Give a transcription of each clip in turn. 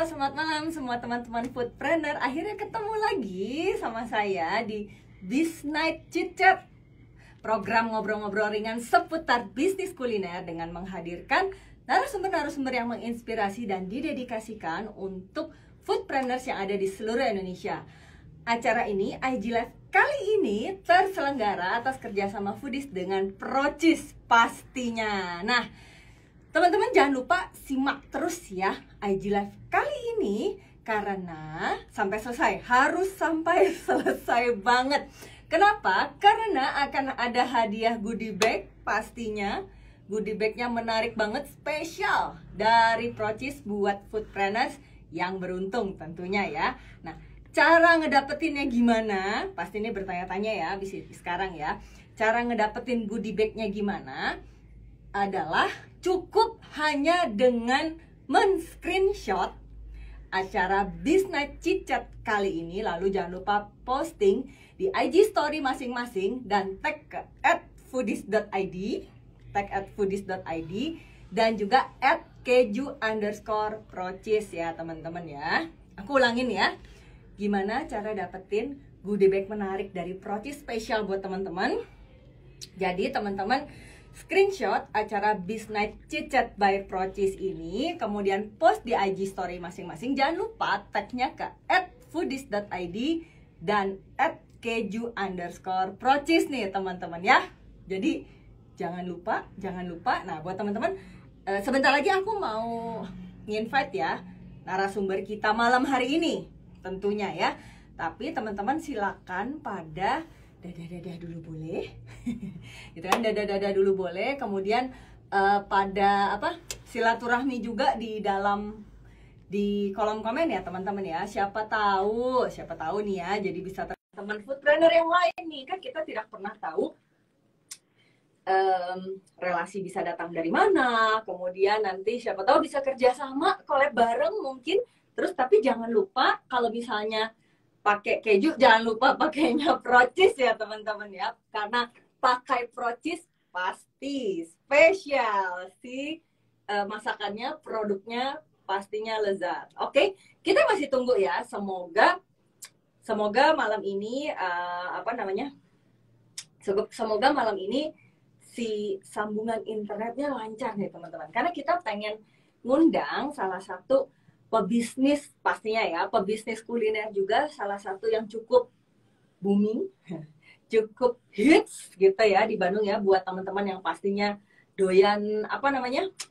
selamat malam semua teman-teman foodpreneur. Akhirnya ketemu lagi sama saya di Biz Night Chit Chat, program ngobrol-ngobrol ringan seputar bisnis kuliner dengan menghadirkan narasumber-narasumber yang menginspirasi dan didedikasikan untuk foodpreneurs yang ada di seluruh Indonesia. Acara ini, IG Live kali ini terselenggara atas kerjasama Foodies dengan Procis pastinya. Nah, teman-teman jangan lupa simak terus ya IG Live kali ini, karena sampai selesai, harus sampai selesai banget. Kenapa? Karena akan ada hadiah goodie bag pastinya. Goodie bagnya menarik banget, spesial dari Procis buat foodpreneurs yang beruntung tentunya ya. Nah, cara ngedapetinnya gimana? Pasti ini bertanya-tanya ya sekarang ya. Cara ngedapetin goodie bagnya gimana? Adalah cukup hanya dengan men-screenshot acara Biz Night Chit Chat kali ini, lalu jangan lupa posting di IG story masing-masing dan tag ke @foodies.id, dan juga @keju_procis ya teman-teman ya. Aku ulangin ya, gimana cara dapetin goodie bag menarik dari Procis spesial buat teman-teman. Jadi teman-teman screenshot acara Biz Night Chit Chat by Procis ini, kemudian post di IG story masing-masing. Jangan lupa tagnya ke @foodies.id dan @keju_procis nih teman-teman ya. Jadi jangan lupa. Nah, buat teman-teman, sebentar lagi aku mau nge-invite ya narasumber kita malam hari ini tentunya ya. Tapi teman-teman silakan pada dadah dulu boleh. Gitu kan, dadah dulu boleh. Kemudian pada silaturahmi juga di kolom komen ya teman-teman ya. Siapa tahu nih ya, jadi bisa teman foodpreneur yang lain nih, kan kita tidak pernah tahu relasi bisa datang dari mana. Kemudian nanti siapa tahu bisa kerjasama, collab bareng mungkin. Terus tapi jangan lupa kalau misalnya pakai keju, jangan lupa pakainya Procis ya teman-teman ya, karena pakai Procis pasti spesial sih, masakannya, produknya pastinya lezat. Oke, kita masih tunggu ya. Semoga malam ini semoga malam ini si sambungan internetnya lancar nih teman-teman, karena kita pengen ngundang salah satu pebisnis pastinya ya, pebisnis kuliner juga, salah satu yang cukup booming, cukup hits gitu ya di Bandung ya, buat teman-teman yang pastinya doyan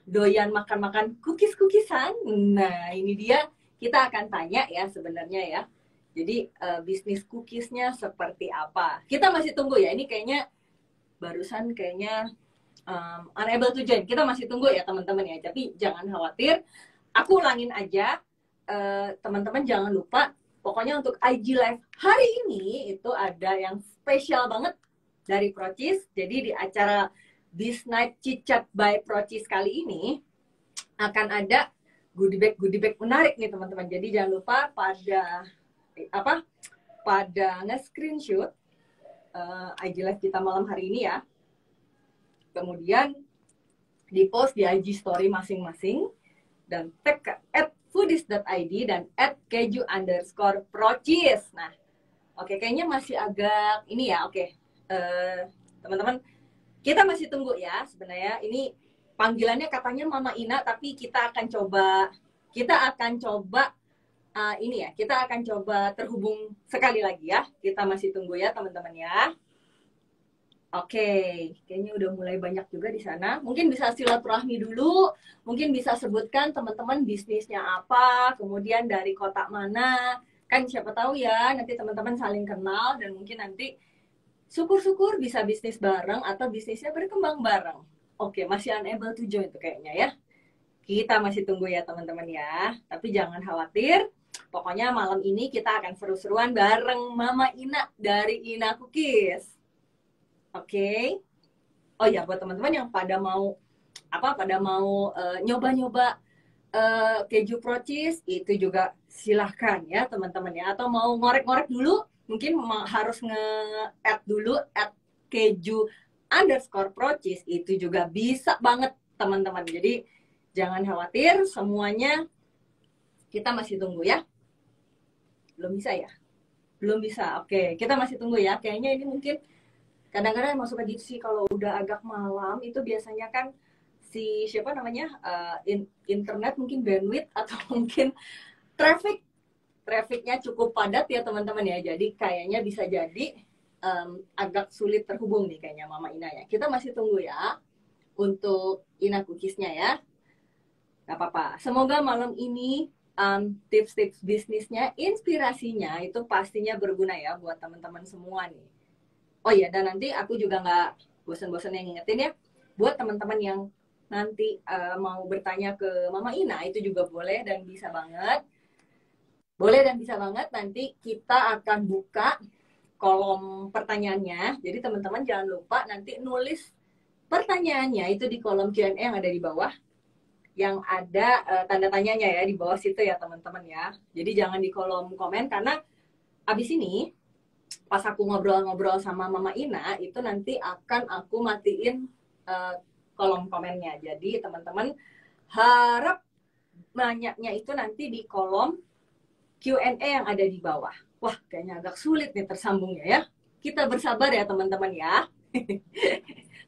doyan makan-makan cookies-cookisan. Nah, ini dia kita akan tanya ya sebenarnya ya. Jadi bisnis cookiesnya seperti apa? Kita masih tunggu ya. Ini kayaknya barusan unable to join. Kita masih tunggu ya teman-teman ya. Tapi jangan khawatir. Aku ulangin aja, teman-teman jangan lupa, pokoknya untuk IG Live hari ini itu ada yang spesial banget dari Procis. Jadi di acara Biz Night Chit Chat by Procis kali ini akan ada goodie bag menarik nih teman-teman. Jadi jangan lupa pada nge-screenshot IG Live kita malam hari ini ya. Kemudian di-post di IG story masing-masing dan tag ke @foodies.id dan @keju_procis. Nah, oke, kayaknya masih agak ini ya. Oke, teman-teman, kita masih tunggu ya sebenarnya. Ini panggilannya katanya Mama Ina, tapi kita akan coba kita akan coba terhubung sekali lagi ya. Kita masih tunggu ya teman-teman ya. Oke, kayaknya udah mulai banyak juga di sana. Mungkin bisa silaturahmi dulu, mungkin bisa sebutkan teman-teman bisnisnya apa, kemudian dari kota mana. Kan siapa tahu ya, nanti teman-teman saling kenal dan mungkin nanti syukur-syukur bisa bisnis bareng atau bisnisnya berkembang bareng. Oke, masih unable to join tuh kayaknya ya. Kita masih tunggu ya teman-teman ya. Tapi jangan khawatir, pokoknya malam ini kita akan seru-seruan bareng Mama Ina dari Ina Cookies. Oke. Oh ya, buat teman-teman yang pada mau nyoba-nyoba keju Procis, itu juga silahkan ya teman-teman ya. Atau mau ngorek-ngorek dulu, mungkin harus nge-add dulu @keju_procis, itu juga bisa banget teman-teman. Jadi jangan khawatir, semuanya Kita masih tunggu ya. Belum bisa ya? Belum bisa. Oke, kita masih tunggu ya. Kayaknya ini mungkin kadang-kadang emang suka gitu sih kalau udah agak malam itu biasanya kan si siapa namanya internet mungkin bandwidth atau mungkin trafficnya cukup padat ya teman-teman ya. Jadi kayaknya bisa jadi agak sulit terhubung nih kayaknya Mama Ina ya. Kita masih tunggu ya untuk Ina cookiesnya ya. Gak apa-apa. Semoga malam ini tips-tips bisnisnya, inspirasinya itu pastinya berguna ya buat teman-teman semua nih. Oh iya, dan nanti aku juga nggak bosan-bosan yang ngingetin ya, buat teman-teman yang nanti mau bertanya ke Mama Ina, itu juga boleh dan bisa banget. Boleh dan bisa banget, nanti kita akan buka kolom pertanyaannya. Jadi teman-teman jangan lupa nanti nulis pertanyaannya itu di kolom Q&A yang ada di bawah. Yang ada tanda tanyanya ya di bawah situ ya teman-teman ya. Jadi jangan di kolom komen karena abis ini pas aku ngobrol-ngobrol sama Mama Ina itu nanti akan aku matiin kolom komennya. Jadi teman-teman harap nanyanya itu nanti di kolom Q&A yang ada di bawah. Wah, kayaknya agak sulit nih tersambungnya ya. Kita bersabar ya teman-teman ya.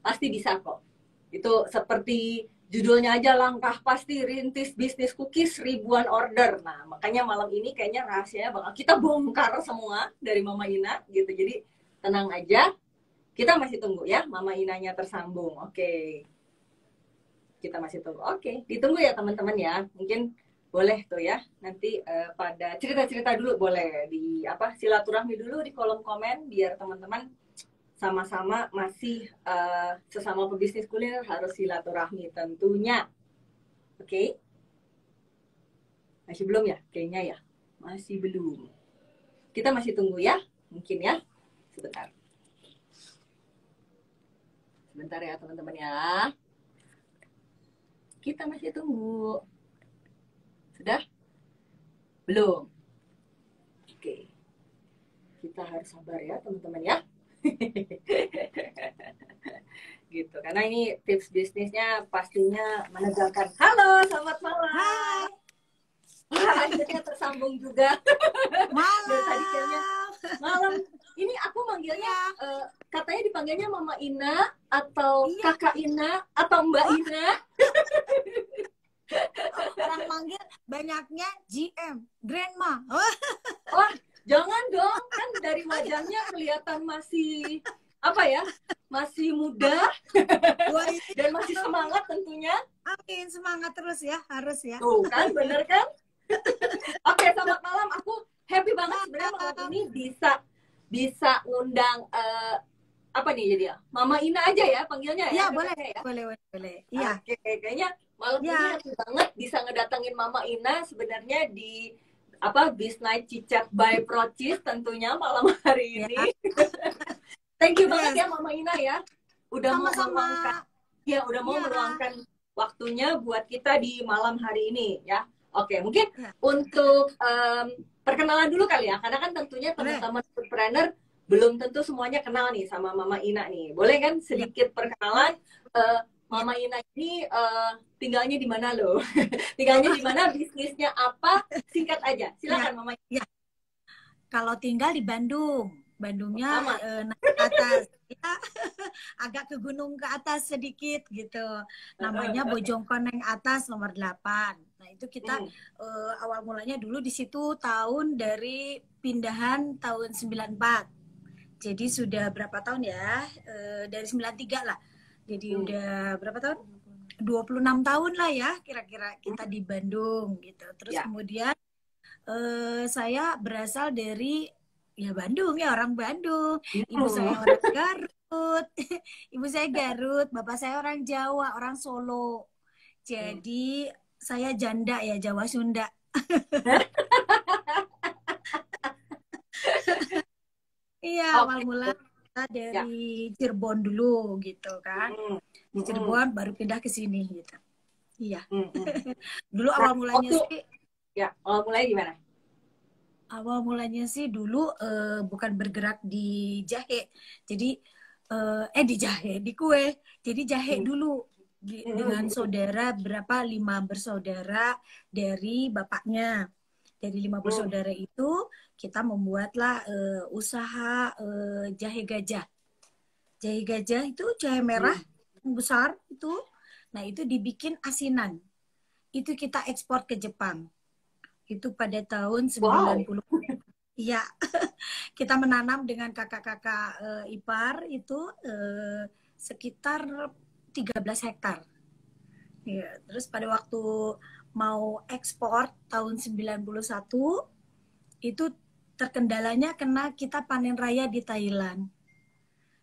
Pasti bisa kok. Itu seperti judulnya aja langkah pasti rintis bisnis cookies ribuan order. Nah, makanya malam ini kayaknya rahasianya bakal kita bongkar semua dari Mama Ina gitu. Jadi tenang aja. Kita masih tunggu ya Mama Inanya tersambung. Oke. Kita masih tunggu. Oke, ditunggu ya teman-teman ya. Mungkin boleh tuh ya. Nanti pada cerita-cerita dulu boleh di silaturahmi dulu di kolom komen biar teman-teman sama-sama masih sesama pebisnis kuliner harus silaturahmi tentunya. Oke? Masih belum ya? Kayaknya ya. Masih belum. Kita masih tunggu ya. Mungkin ya. Sebentar. Sebentar ya teman-teman ya. Kita masih tunggu. Sudah? Belum? Oke. Kita harus sabar ya teman-teman ya. Gitu karena ini tips bisnisnya pastinya menegangkan. Halo, selamat malam. Hai. Akhirnya tersambung juga. Malam. Dari tadi kayaknya malam. Ini aku manggilnya katanya dipanggilnya Mama Ina atau Kakak Ina atau Mbak Ina. Orang manggil banyaknya GM, Grandma. Wah, jangan dong, kan dari wajahnya kelihatan masih masih muda dan masih semangat tentunya. Amin, semangat terus ya, harus ya. Tuh kan, bener kan? Oke, selamat malam. Aku happy banget sebenarnya malam ini bisa ngundang apa nih jadi ya? Mama Ina aja ya panggilnya ya. Iya, boleh, ya? boleh. Iya. Oke, kayaknya malam ini happy banget bisa ngedatengin Mama Ina sebenarnya di Biz Night Cicat by Procis tentunya malam hari ini. Thank you banget ya Mama Ina ya. Udah mau meluangkan waktunya buat kita di malam hari ini ya. Oke, mungkin untuk perkenalan dulu kali ya. Karena kan tentunya teman-teman foodpreneur belum tentu semuanya kenal nih sama Mama Ina nih. Boleh kan sedikit perkenalan Mama Ina ini tinggalnya di mana loh? Tinggalnya di mana? Bisnisnya apa? Singkat aja. Silakan Mama Ina. Kalau tinggal di Bandungnya naik ke atas, ya, agak ke gunung ke atas sedikit gitu. Namanya Bojongkoneng Atas nomor 8. Nah itu kita awal mulanya dulu di situ tahun dari pindahan tahun 94. Jadi sudah berapa tahun ya? Dari 93 lah. Jadi udah berapa tahun? 26 tahun lah ya kira-kira kita di Bandung gitu. Terus kemudian saya berasal dari Bandung ya, orang Bandung. Ibu saya orang Garut. Ibu saya Garut, bapak saya orang Jawa, orang Solo. Jadi saya janda ya, Jawa Sunda. Iya, awal mula kita dari Cirebon dulu gitu kan. Di Cirebon baru pindah ke sini gitu. Iya. Dulu awal mulanya sih. Ya, awal mulanya gimana? Awal mulanya sih dulu bukan bergerak di jahe. Jadi di kue. Jadi jahe dulu. dengan saudara berapa 5 bersaudara dari bapaknya. Dari 5 bersaudara itu kita membuatlah usaha jahe gajah. Jahe gajah itu jahe merah yang besar itu. Nah, itu dibikin asinan. Itu kita ekspor ke Jepang. Itu pada tahun 90. Iya. Kita menanam dengan kakak-kakak ipar itu sekitar 13 hektar. Ya, terus pada waktu mau ekspor tahun 91 itu terkendalanya karena kita panen raya di Thailand.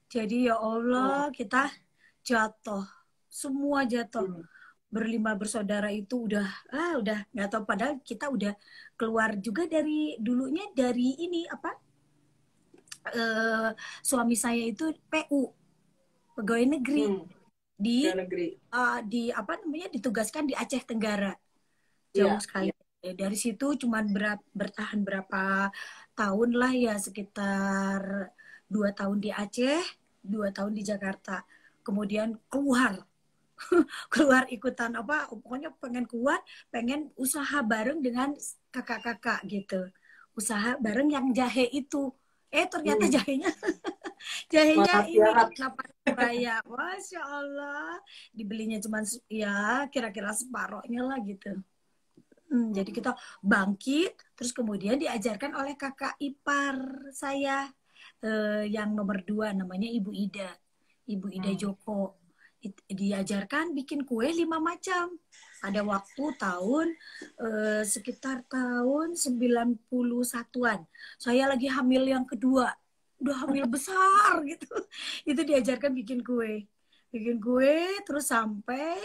Jadi ya Allah, kita jatuh. Semua jatuh. Berlima bersaudara itu udah nggak tahu, padahal kita udah keluar juga dari dulunya dari ini apa? Suami saya itu PU, pegawai negeri. Di apa namanya, ditugaskan di Aceh Tenggara. Jauh sekali. Dari situ cuman bertahan berapa tahun lah ya, sekitar 2 tahun di Aceh, 2 tahun di Jakarta. Kemudian keluar ikutan apa, pokoknya pengen keluar, pengen usaha bareng dengan kakak-kakak gitu. Usaha bareng yang jahe itu. Ternyata jahenya ini kelapa raya. Masya Allah. Dibelinya cuma ya kira-kira separohnya lah gitu. Jadi kita bangkit, terus kemudian diajarkan oleh kakak ipar saya yang nomor 2, namanya Ibu Ida. Ibu Ida Joko. Diajarkan bikin kue 5 macam. Ada waktu tahun sekitar tahun 91-an. Saya lagi hamil yang kedua. Udah hamil besar gitu. Itu diajarkan bikin kue. Bikin kue terus sampai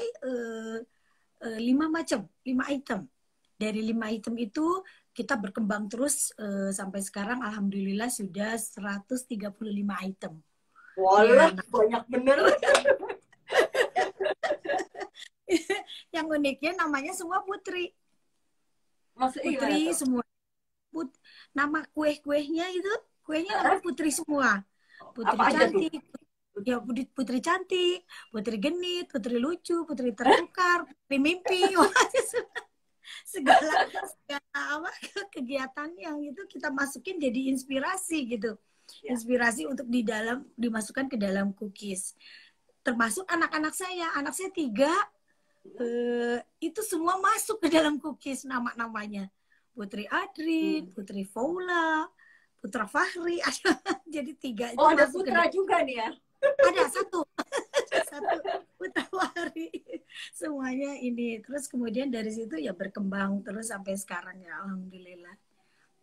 5 macam, 5 item. Dari 5 item itu kita berkembang terus sampai sekarang alhamdulillah sudah 135 item. Walah, banyak bener. Yang uniknya namanya semua Putri. Maksudnya Putri semua. Nama kuehnya itu, kuehnya namanya Putri semua. Putri cantik. Ya, putri cantik, putri genit, putri lucu, putri tertukar, putri mimpi. segala apa kegiatan yang itu kita masukin jadi inspirasi gitu. Inspirasi untuk dimasukkan ke dalam cookies. Termasuk anak-anak saya 3 itu semua masuk ke dalam cookies nama-namanya. Putri Adrin, Putri Faula, Putra Fahri, jadi 3 itu. Oh, ada putra juga nih ya? Ada 1. Putra Fahri. Semuanya ini. Terus kemudian dari situ ya berkembang terus sampai sekarang ya alhamdulillah.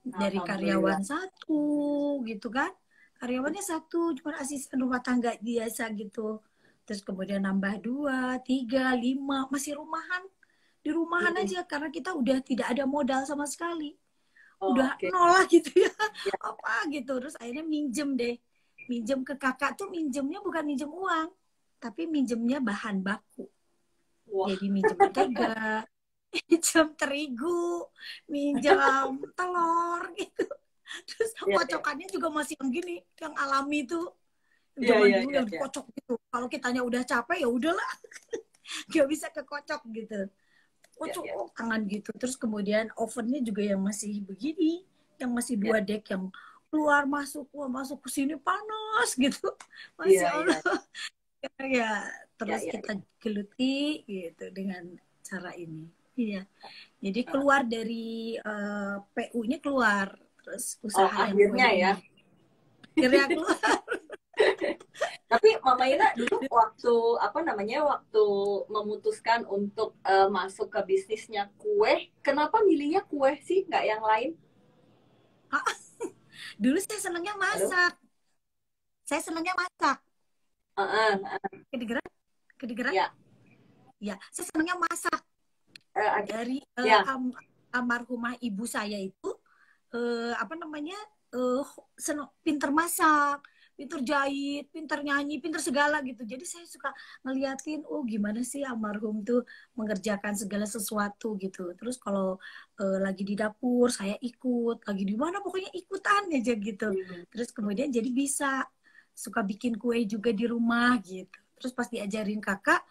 Dari karyawan 1 gitu kan. Karyawannya 1, cuma asisten rumah tangga biasa gitu. Terus kemudian nambah 2, 3, 5, masih rumahan. Di rumahan aja karena kita udah tidak ada modal sama sekali. Udah nol lah gitu ya. Apa gitu. Terus akhirnya minjem deh. Minjem ke kakak tuh minjemnya bukan minjem uang, tapi minjemnya bahan baku. Jadi minjem mentega, minjem terigu, minjem telur gitu. Terus kocokannya juga masih yang gini, yang alami tuh. Zaman dulu yang dikocok gitu. Kalau kitanya udah capek ya udahlah. Gak bisa kekocok gitu. Kocok tangan gitu. Terus kemudian ovennya juga yang masih begini, yang masih 2 dek, yang keluar masuk ke sini panas gitu. Masya Allah. Ya, terus kita geluti gitu dengan cara ini. Iya. Jadi keluar dari PU-nya keluar, terus usaha akhirnya ya. Akhirnya keluar. Tapi Mama Ina dulu waktu memutuskan untuk masuk ke bisnisnya kue, kenapa milihnya kue sih, nggak yang lain? Dulu saya senangnya masak. Saya senangnya masak. Kedengeran? Ya, saya senangnya masak. Dari almarhumah ibu saya itu pinter masak, pinter jahit, pinter nyanyi, pinter segala gitu. Jadi saya suka ngeliatin, gimana sih almarhum tuh mengerjakan segala sesuatu gitu. Terus kalau lagi di dapur saya ikut, lagi di mana pokoknya ikutan aja gitu. Terus kemudian jadi bisa suka bikin kue juga di rumah gitu. Terus pas diajarin kakak,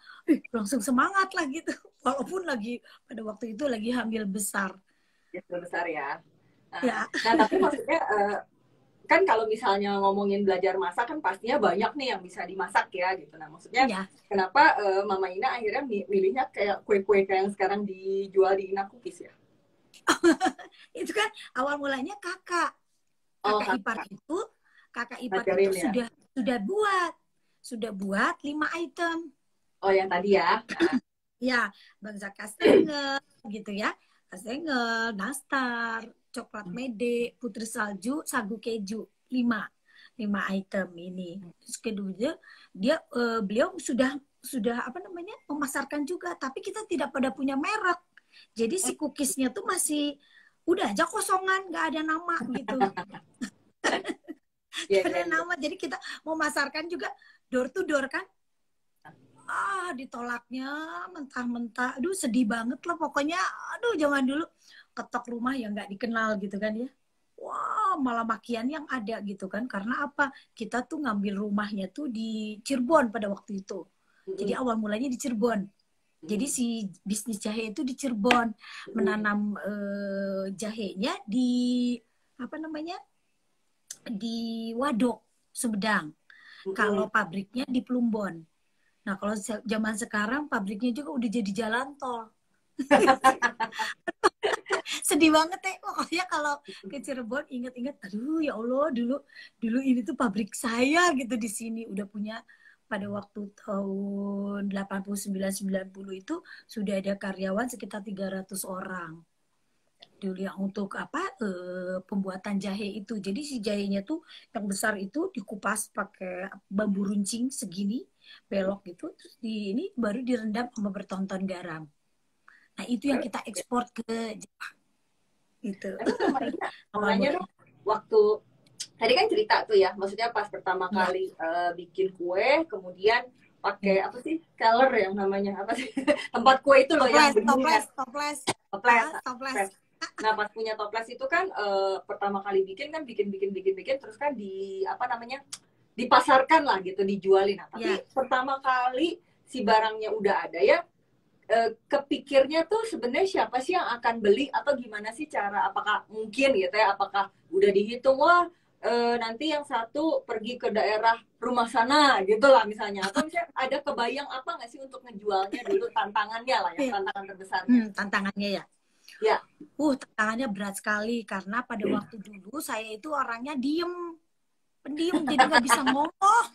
langsung semangat lah gitu. Walaupun lagi pada waktu itu lagi hamil besar. Besar ya. Ya. Nah, tapi maksudnya kan kalau misalnya ngomongin belajar masak kan pastinya banyak nih yang bisa dimasak ya gitu. Nah, maksudnya Ya. kenapa Mama Ina akhirnya milihnya kayak kue-kue kayak yang sekarang dijual di Ina Cookies ya? Itu kan awal mulanya kakak ipar itu Ngajarin ya? sudah buat 5 item. Oh, yang tadi ya? Ya, bangsa kastengel gitu ya. Kastengel, nastar, coklat mede, putri salju, sagu keju, 5 item ini. Terus kedua beliau sudah apa namanya memasarkan juga, tapi kita tidak pada punya merek. Jadi si cookiesnya tuh masih udah aja kosongan, nggak ada nama gitu. Karena nama, jadi kita memasarkan juga door to door kan. Ditolaknya mentah-mentah. Aduh, sedih banget lah pokoknya. Aduh, zaman dulu ketok rumah yang nggak dikenal gitu kan ya. Wah, malah makian yang ada gitu kan. Karena apa? Kita tuh ngambil rumahnya tuh di Cirebon pada waktu itu. Jadi awal mulanya di Cirebon. Jadi si bisnis jahe itu di Cirebon. Menanam jahenya di apa namanya? Di Wadok, Sumedang. Kalau pabriknya di Plumbon. Nah, kalau zaman sekarang pabriknya juga udah jadi jalan tol. Sedih banget ya. Pokoknya kalau ke Cirebon inget-inget, aduh ya Allah, dulu ini tuh pabrik saya gitu di sini. Udah punya pada waktu tahun 89-90 itu sudah ada karyawan sekitar 300 orang. Dulu yang untuk pembuatan jahe itu. Jadi si jahenya tuh yang besar itu dikupas pakai bambu runcing segini, belok gitu, terus ini baru direndam sama bertonton garam. Nah, itu yang kita ekspor ke Jepang. Gitu. Namanya dong, waktu tadi kan cerita tuh ya, maksudnya pas pertama kali bikin kue, kemudian pakai apa sih color yang namanya apa sih tempat kue itu loh, yang toples. Nah, pas punya toples itu kan pertama kali bikin kan bikin terus kan di apa namanya dipasarkan lah gitu, dijualin. Nah, tapi pertama kali si barangnya udah ada ya, kepikirnya tuh sebenarnya siapa sih yang akan beli atau gimana sih cara, apakah mungkin gitu ya, apakah udah dihitung nanti yang satu pergi ke daerah rumah sana gitu lah misalnya, atau misalnya ada kebayang apa nggak sih untuk ngejualnya dulu, tantangannya lah ya, tantangan terbesarnya. Tantangannya ya. Ya. Tantangannya berat sekali karena pada waktu dulu saya itu orangnya pendiam, jadi nggak bisa ngomong.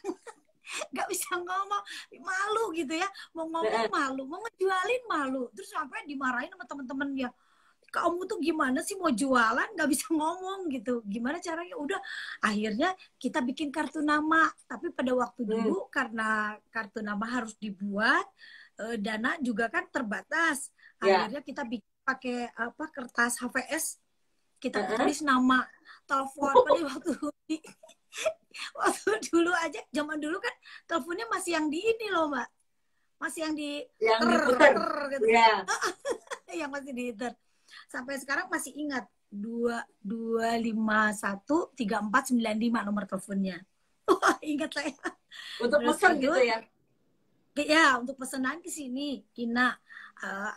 Nggak bisa ngomong, malu gitu ya, mau ngomong malu, mau ngejualin malu, terus sampai dimarahin sama temen-temen ya, kamu tuh gimana sih mau jualan nggak bisa ngomong gitu, gimana caranya. Udah akhirnya kita bikin kartu nama, tapi pada waktu dulu karena kartu nama harus dibuat, dana juga kan terbatas, akhirnya kita bikin pakai kertas HVS, kita tulis nama, telepon. Pada waktu dulu aja, zaman dulu kan teleponnya masih yang di ini loh Mbak, masih yang di gitu. Yang masih di ter. Sampai sekarang masih ingat 22513495 nomor teleponnya. Ingat lah ya. Untuk pesan gitu ya. Ya, untuk pesanan ke sini, Ina,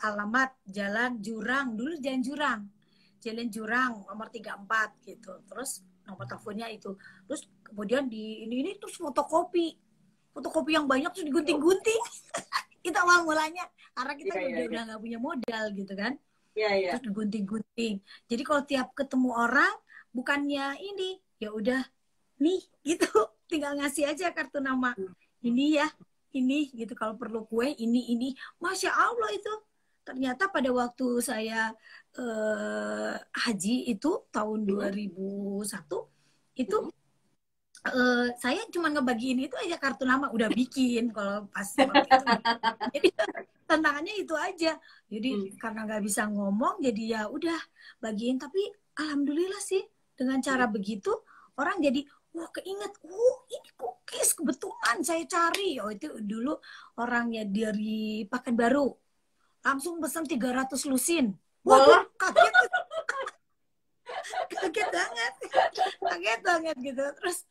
alamat Jalan Jurang, dulu Jalan Jurang nomor 34 gitu. Terus nomor teleponnya itu. Terus kemudian di ini terus fotokopi yang banyak terus digunting-gunting. Kita awal mulanya karena kita udah nggak punya modal gitu kan. Terus digunting-gunting. Jadi kalau tiap ketemu orang bukannya ini, ya udah nih gitu, tinggal ngasih aja kartu nama. Ini ya, ini gitu, kalau perlu kue ini. Masya Allah itu. Ternyata pada waktu saya haji itu tahun 2001 itu saya cuma ngebagiin itu aja kartu nama, udah bikin kalau pas waktu itu. Jadi tantangannya itu aja. Jadi karena nggak bisa ngomong, jadi ya udah bagiin. Tapi alhamdulillah sih dengan cara begitu orang jadi keinget, ini cookies kebetulan saya cari. Itu dulu orangnya dari Pekanbaru, langsung pesan 300 lusin. Wah, kaget banget gitu. Terus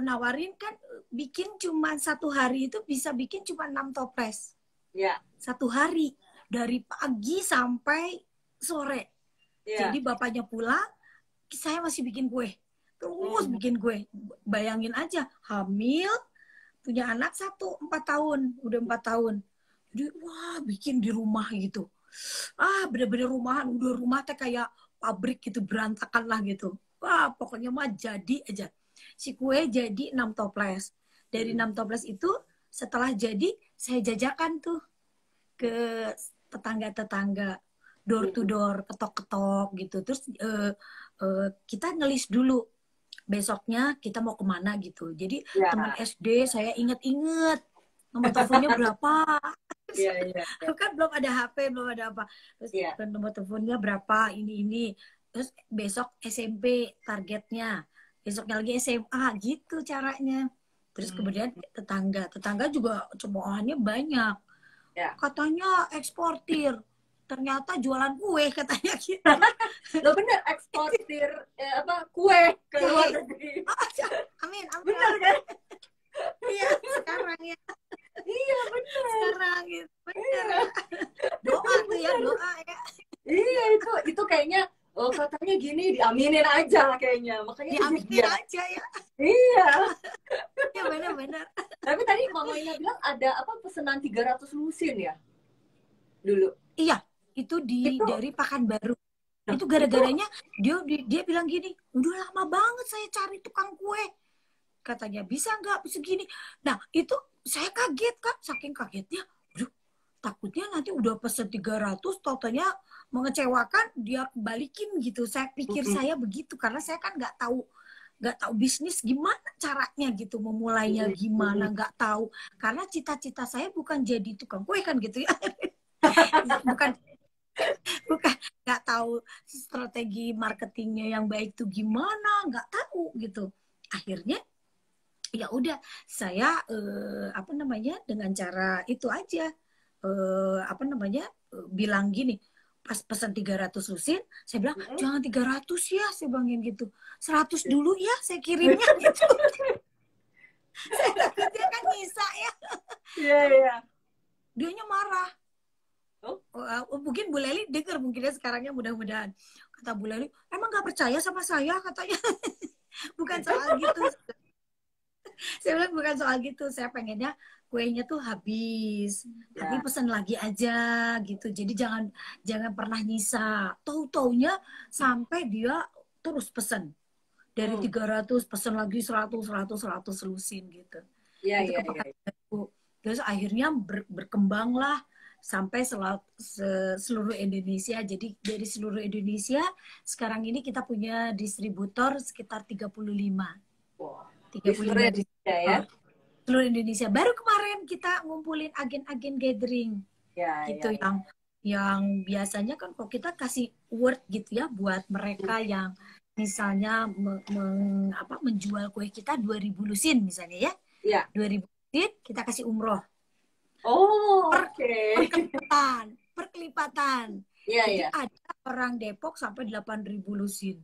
nawarin kan bikin cuma 1 hari itu bisa bikin cuma 6 toples. Ya. 1 hari dari pagi sampai sore. Ya. Jadi bapaknya pulang, saya masih bikin kue. Terus bikin kue. Bayangin aja, hamil, punya anak 1, 4 tahun. Udah 4 tahun. Jadi, wah, bikin di rumah gitu. Bener-bener rumahan. Udah rumah teh kayak pabrik gitu, berantakan lah gitu. Wah, pokoknya mah jadi aja. Si kue jadi 6 toples. Dari 6 toples itu, setelah jadi, saya jajakan tuh ke tetangga-tetangga. Door to door, ketok-ketok gitu. Terus kita ngelis dulu. Besoknya kita mau kemana gitu. Jadi teman SD saya inget-inget. Nomor teleponnya berapa. Kan belum ada HP, belum ada apa. Terus nomor teleponnya berapa, ini. Terus besok SMP targetnya. Besoknya lagi SMA gitu caranya. Terus kemudian tetangga juga cemoohannya banyak. Katanya eksportir. Ternyata jualan kue katanya gitu. Lo bener eksportir kue ke luar negeri. Amin. Bener kan? Iya, sekarang ya. Iya bener. Sekarang gitu. Bener. Doa tuh ya, doa ya. Iya itu kayaknya katanya gini diaminin aja kayaknya. Makanya diaminin aja ya. Iya. Ya bener. Tapi tadi Mama Ina bilang ada pesanan 300 lusin ya? Dulu. Iya, itu dari Pekanbaru. Itu gara-garanya dia bilang gini, udah lama banget saya cari tukang kue. Katanya, bisa nggak segini? Nah, itu saya kaget, Kak. Saking kagetnya, takutnya nanti udah pesen 300, totalnya mengecewakan, dia balikin gitu. Saya pikir saya begitu, karena saya kan nggak tahu bisnis gimana caranya gitu, memulainya gimana, nggak tahu. Karena cita-cita saya bukan jadi tukang kue kan gitu ya. bukan nggak tahu strategi marketingnya yang baik tuh gimana, nggak tahu gitu. Akhirnya ya udah saya dengan cara itu aja bilang gini, pas pesan 300 lusin saya bilang jangan 300 ya, saya bilangin gitu, 100 dulu ya saya kirimnya gitu. Saya takutnya kan nyisa ya. Iya. Dianya marah. Mungkin Bu Leli dengar, mungkin sekarangnya, mudah-mudahan. Kata Bu Leli, emang gak percaya sama saya katanya. Bukan soal gitu. Saya bilang bukan soal gitu. Saya pengennya kuenya tuh habis. Tapi pesan lagi aja gitu. Jadi jangan pernah nyisa. Tahu-taunya sampai dia terus pesan. Dari 300 pesan lagi 100 lusin gitu. Itu Pekanbaru. Terus akhirnya berkembang lah sampai seluruh Indonesia. Jadi dari seluruh Indonesia sekarang ini kita punya distributor sekitar 35. Wow. 35 seluruh Indonesia ya. Seluruh Indonesia. Baru kemarin kita ngumpulin agen-agen gathering. Gitu. Yang biasanya kan kalau kita kasih word gitu ya buat mereka yang misalnya menjual kue kita 2.000 lusin misalnya ya. 2.000 lusin kita kasih umroh. Oh, perkelipatan. Jadi ada orang Depok sampai 8.000 lusin.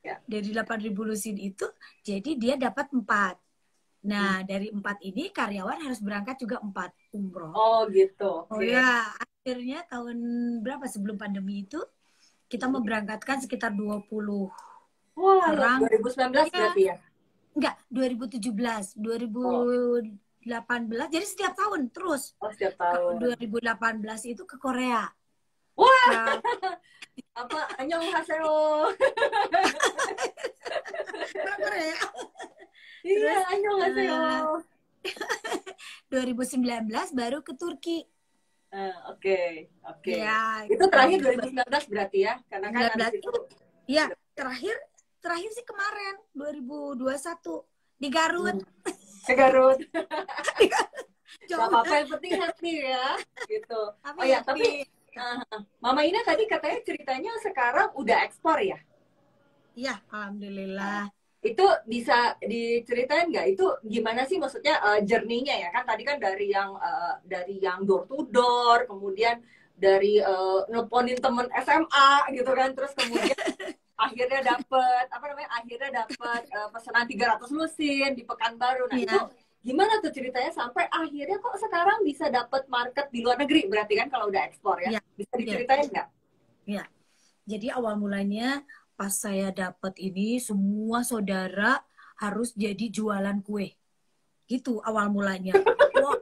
Dari 8.000 lusin itu, jadi dia dapat 4. Nah, dari 4 ini karyawan harus berangkat juga 4 umroh. Oh, gitu. Oh ya, akhirnya tahun berapa sebelum pandemi itu, kita memberangkatkan sekitar 20 orang. 2019 berarti ya? Enggak, 2017. 2018, jadi setiap tahun terus. Oh, setiap tahun. 2018 itu ke Korea. Wah, annyeonghaseyo. Korea. Iya, annyeonghaseyo. 2019 baru ke Turki. Oke. Ya, itu terakhir 2019 berarti ya? Karena kan itu. Iya, terakhir sih kemarin 2021 di Garut. Ke Garut. Gak apa-apa, yang penting happy ya gitu. Tapi Mama Ina tadi katanya ceritanya sekarang udah ekspor ya? Iya, alhamdulillah. Itu bisa diceritain nggak? Itu gimana sih maksudnya journey-nya ya? Kan tadi kan dari yang door to door, kemudian dari nelponin temen SMA gitu kan, terus kemudian akhirnya dapat pesanan 300 lusin di Pekanbaru. Nah, itu gimana tuh ceritanya sampai akhirnya kok sekarang bisa dapat market di luar negeri? Berarti kan kalau udah ekspor ya. Ya, Bisa ya, diceritain nggak? ya. Jadi awal mulanya pas saya dapat ini semua saudara harus jadi jualan kue. Gitu awal mulanya. Wah,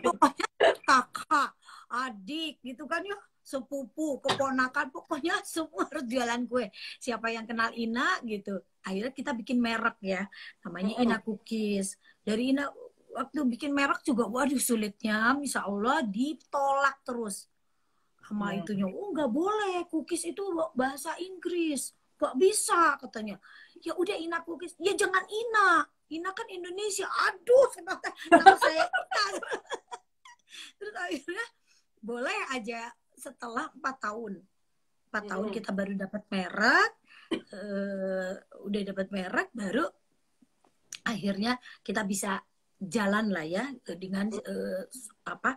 pokoknya kakak, adik gitu kan ya, sepupu, keponakan, pokoknya semua harus jualan kue. Siapa yang kenal Ina gitu. Akhirnya kita bikin merek ya, namanya Ina Cookies. Dari Ina waktu bikin merek juga, waduh sulitnya, Insya Allah ditolak terus sama itunya. Oh nggak boleh, cookies itu bahasa Inggris, nggak bisa katanya. Ya udah Ina Cookies, ya jangan Ina. Ina kan Indonesia. Aduh, nama saya Ina. Terus akhirnya boleh aja setelah 4 tahun. 4 tahun kita baru dapat merek. Udah dapat merek, baru akhirnya kita bisa jalan lah ya dengan apa,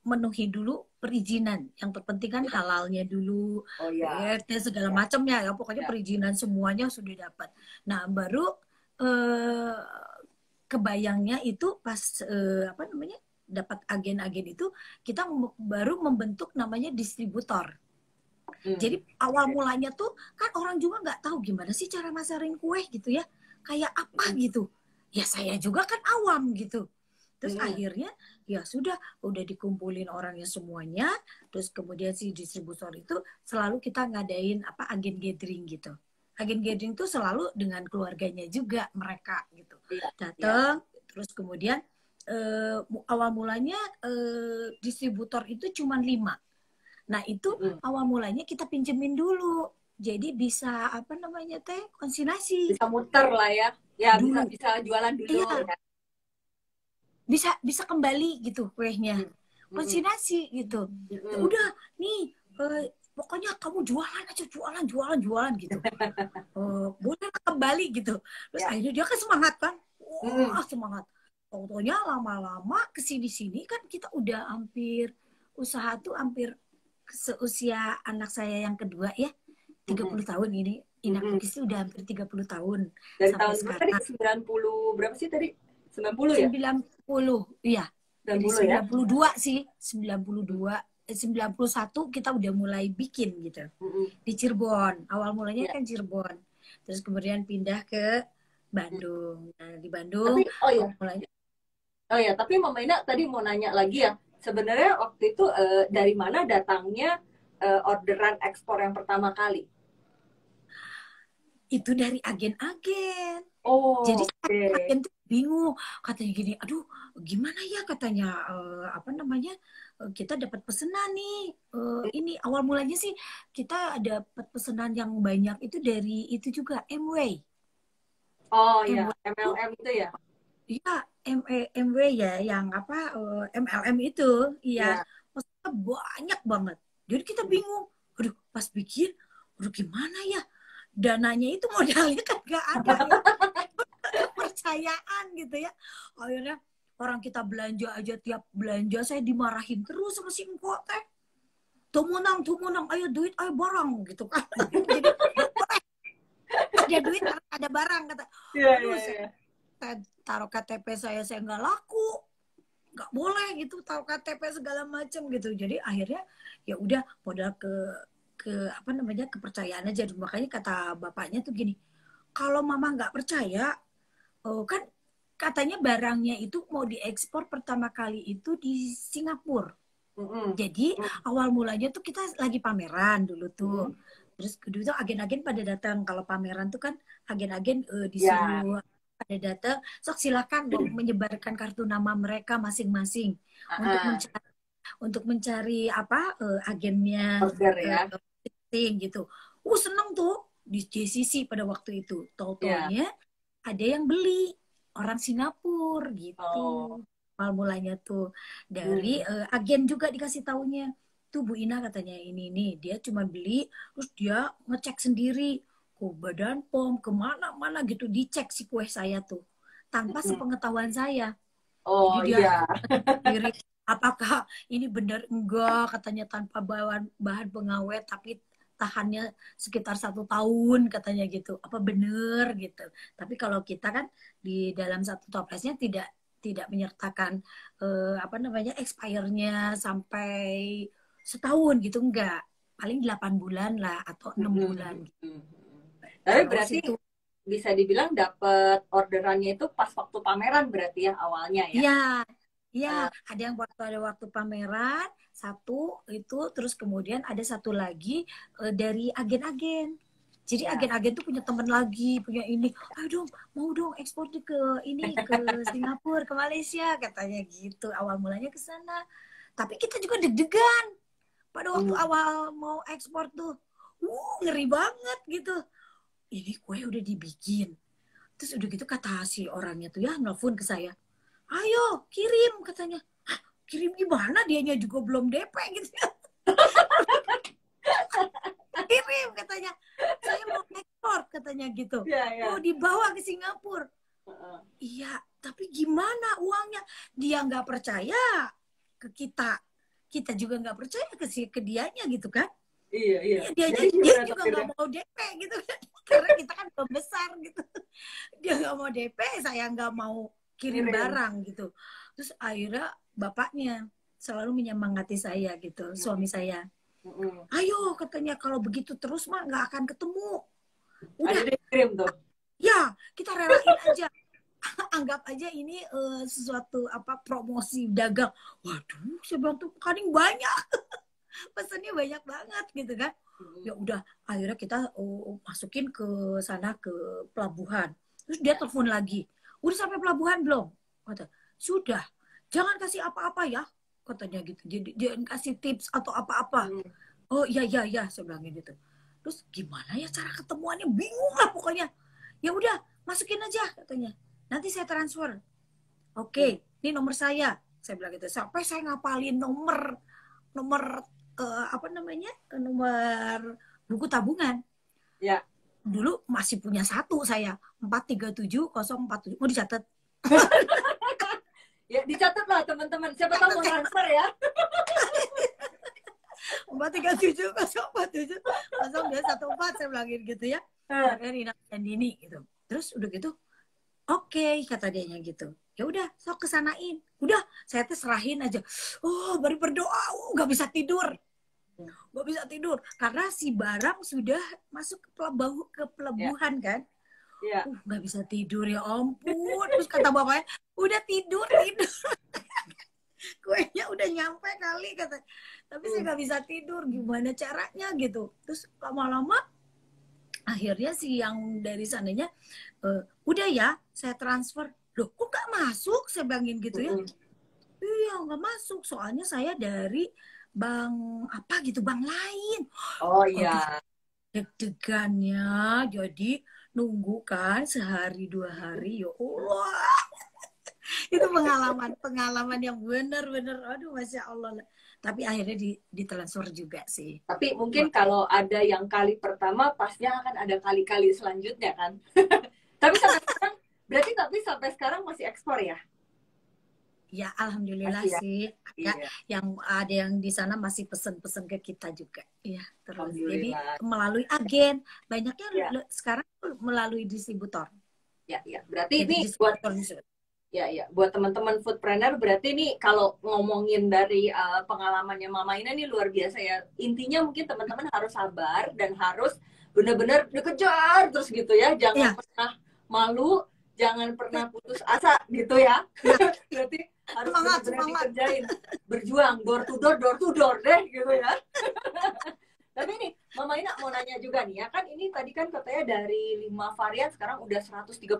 memenuhi dulu perizinan. Yang terpenting kan halalnya dulu, PRT segala macamnya ya. Pokoknya perizinan semuanya sudah dapat. Nah baru kebayangnya itu pas apa namanya, dapat agen-agen itu, kita baru membentuk namanya distributor. Jadi awal mulanya tuh kan orang juga nggak tahu gimana sih cara masarin kue gitu ya, kayak apa gitu. Ya saya juga kan awam gitu. Terus akhirnya ya sudah, udah dikumpulin orangnya semuanya. Terus kemudian si distributor itu selalu kita ngadain apa, agen gathering gitu. Agen gathering tuh selalu dengan keluarganya juga mereka gitu. Datang, terus kemudian awal mulanya distributor itu cuma 5. Nah itu awal mulanya kita pinjemin dulu. Jadi bisa apa namanya teh, konsinyasi. Bisa muter lah ya. Ya dulu. bisa jualan dulu ya. Bisa kembali gitu kuehnya. Konsinyasi gitu. Udah nih pokoknya kamu jualan aja, jualan gitu. Boleh kembali gitu. Terus akhirnya dia kan semangat kan. Wah, semangat. Pokoknya lama-lama kesini-sini kan kita udah hampir, usaha tuh hampir seusia anak saya yang kedua ya, 30 tahun ini. Ina Cookies itu udah hampir 30 tahun. Dari tahun sekarang. Tadi 90 berapa sih tadi? 90 ya? 90, iya. 90 ya? 92 sih, 91 kita udah mulai bikin gitu. Di Cirebon. Awal mulanya kan Cirebon. Terus kemudian pindah ke Bandung. Nah, di Bandung mulanya. Oh ya, tapi Mama Ina tadi mau nanya lagi ya. Sebenarnya waktu itu dari mana datangnya orderan ekspor yang pertama kali? Itu dari agen-agen. Jadi agen tuh bingung, katanya gini, aduh gimana ya katanya, apa namanya, kita dapat pesanan nih, ini awal mulanya sih kita dapat pesanan yang banyak itu dari itu juga MW. Oh iya, MLM itu ya? Iya, MW ya, yang apa, MLM itu, iya, maksudnya banyak banget. Jadi kita bingung, aduh pas bikin, aduh gimana ya, dananya itu modalnya kan gak ada ya. Kepercayaan gitu ya. Akhirnya orang kita belanja aja, tiap belanja saya dimarahin terus sama si engkau teh. Tumunang, ayo duit, ayo barang gitu kan. Jadi ada duit, ada barang kata. Saya taruh KTP saya nggak laku, nggak boleh gitu taruh KTP segala macam gitu. Jadi akhirnya ya udah modal ke apa namanya, kepercayaan aja. Makanya kata bapaknya tuh gini, kalau mama nggak percaya, kan katanya barangnya itu mau diekspor pertama kali itu di Singapura. Jadi awal mulanya tuh kita lagi pameran dulu tuh. Terus kedua tuh agen-agen pada datang. Kalau pameran tuh kan agen-agen disuruh pada datang. Sok silakan menyebarkan kartu nama mereka masing-masing untuk mencari apa, agennya gitu. Seneng tuh di JCC pada waktu itu. Totalnya ada yang beli orang Singapura gitu. Awal mulanya tuh dari agen juga dikasih taunya, tuh Bu Ina katanya ini dia cuma beli terus dia ngecek sendiri ke Badan POM kemana-mana gitu, dicek si kue saya tuh tanpa sepengetahuan saya. Jadi dia sendiri, apakah ini benar enggak, katanya tanpa bahan pengawet tapi tahannya sekitar 1 tahun katanya gitu, apa bener gitu. Tapi kalau kita kan di dalam 1 toplesnya tidak tidak menyertakan apa namanya expire-nya sampai setahun gitu, enggak. Paling 8 bulan lah atau 6 bulan. Tapi Kalau berarti situ bisa dibilang dapat orderannya itu pas waktu pameran berarti ya awalnya ya. iya, iya, Uh, ada yang ada waktu pameran satu itu, terus kemudian ada satu lagi dari agen-agen. Jadi ya. agen-agen tuh punya teman lagi, punya ini, ayo dong, mau dong ekspor ke ini ke Singapura, ke Malaysia, katanya gitu. Awal mulanya ke sana. Tapi kita juga deg-degan pada waktu Hmm. awal mau ekspor tuh. Ngeri banget gitu. Ini kue udah dibikin. Terus udah gitu kata si orangnya tuh ya nelfon ke saya. Ayo kirim katanya. Hah, kirim gimana? Dianya juga belum DP gitu ya. Kirim katanya. Saya mau ekspor katanya gitu. Ya, ya. Oh dibawa ke Singapura. Uh, Iya, tapi gimana uangnya? Dia nggak percaya ke kita. Kita juga nggak percaya ke dianya gitu kan. iya, iya. Dia Jadi juga nggak mau DP gitu kan. Karena kita kan belum besar gitu. Dia nggak mau DP, saya nggak mau kirim barang gitu. Terus akhirnya bapaknya selalu menyemangati saya gitu, suami saya. Ayo katanya, kalau begitu terus mah nggak akan ketemu. Udah, ada kirim tuh. ya kita relain aja. Anggap aja ini sesuatu apa promosi dagang. Waduh, saya bilang tuh kaning banyak. Pesannya banyak banget gitu kan. Ya udah, akhirnya kita masukin ke sana ke pelabuhan. Terus dia telepon lagi. Udah sampai pelabuhan belum? Kata, sudah. Jangan kasih apa-apa ya, katanya gitu. Jadi jangan kasih tips atau apa-apa. Oh iya iya iya, saya bilang gitu. Terus gimana ya cara ketemuannya? Bingung lah pokoknya. Ya udah, masukin aja katanya. Nanti saya transfer. Oke, ini nomor saya. Saya bilang gitu. Sampai saya ngapalin nomor apa namanya, nomor buku tabungan. Ya. Dulu masih punya satu saya, 437047. Mau dicatat? Ya dicatat lah teman-teman. Siapa tahu mau transfer ya. 437047 saya bilangin gitu ya. Rina dan Dini gitu. Terus udah gitu, oke, kata dianya gitu. Ya udah, sok kesanain. Udah, saya tuh serahin aja. Oh, baru berdoa, nggak bisa tidur. Gak bisa tidur karena si barang sudah masuk ke pelabuhan kan. Gak bisa tidur, ya ampun. Terus kata bapaknya, udah tidur. Kuenya udah nyampe kali kata. Tapi saya gak bisa tidur, gimana caranya gitu. Terus lama-lama akhirnya si yang dari sananya udah ya saya transfer. Loh kok gak masuk, saya bilangin gitu ya. Iya gak masuk, soalnya saya dari bank apa gitu, bank lain. Oh iya. Deg-degannya, jadi nunggu kan sehari 2 hari, ya Allah. Itu pengalaman yang benar-benar, aduh masya Allah. Tapi akhirnya ditransfer juga sih. Tapi mungkin kalau ada yang kali pertama, pastinya akan ada kali-kali selanjutnya kan. Tapi sampai sekarang, berarti sampai sekarang masih ekspor ya? Ya alhamdulillah masih, sih. Ya, yang ada yang di sana masih pesen-pesen ke kita juga. Ya terus. Jadi melalui agen, banyaknya sekarang melalui distributor. Ya. Berarti ini buat buat teman-teman foodpreneur, berarti nih kalau ngomongin dari pengalamannya Mama Ina nih luar biasa ya. Intinya mungkin teman-teman harus sabar dan harus benar-benar dikejar terus gitu ya. Jangan pernah malu, jangan pernah putus asa gitu ya. Berarti harus benar-benar dikerjain, berjuang door to door deh gitu ya. Tapi nih Mama Ina mau nanya juga nih ya, kan ini tadi kan katanya dari 5 varian sekarang udah 135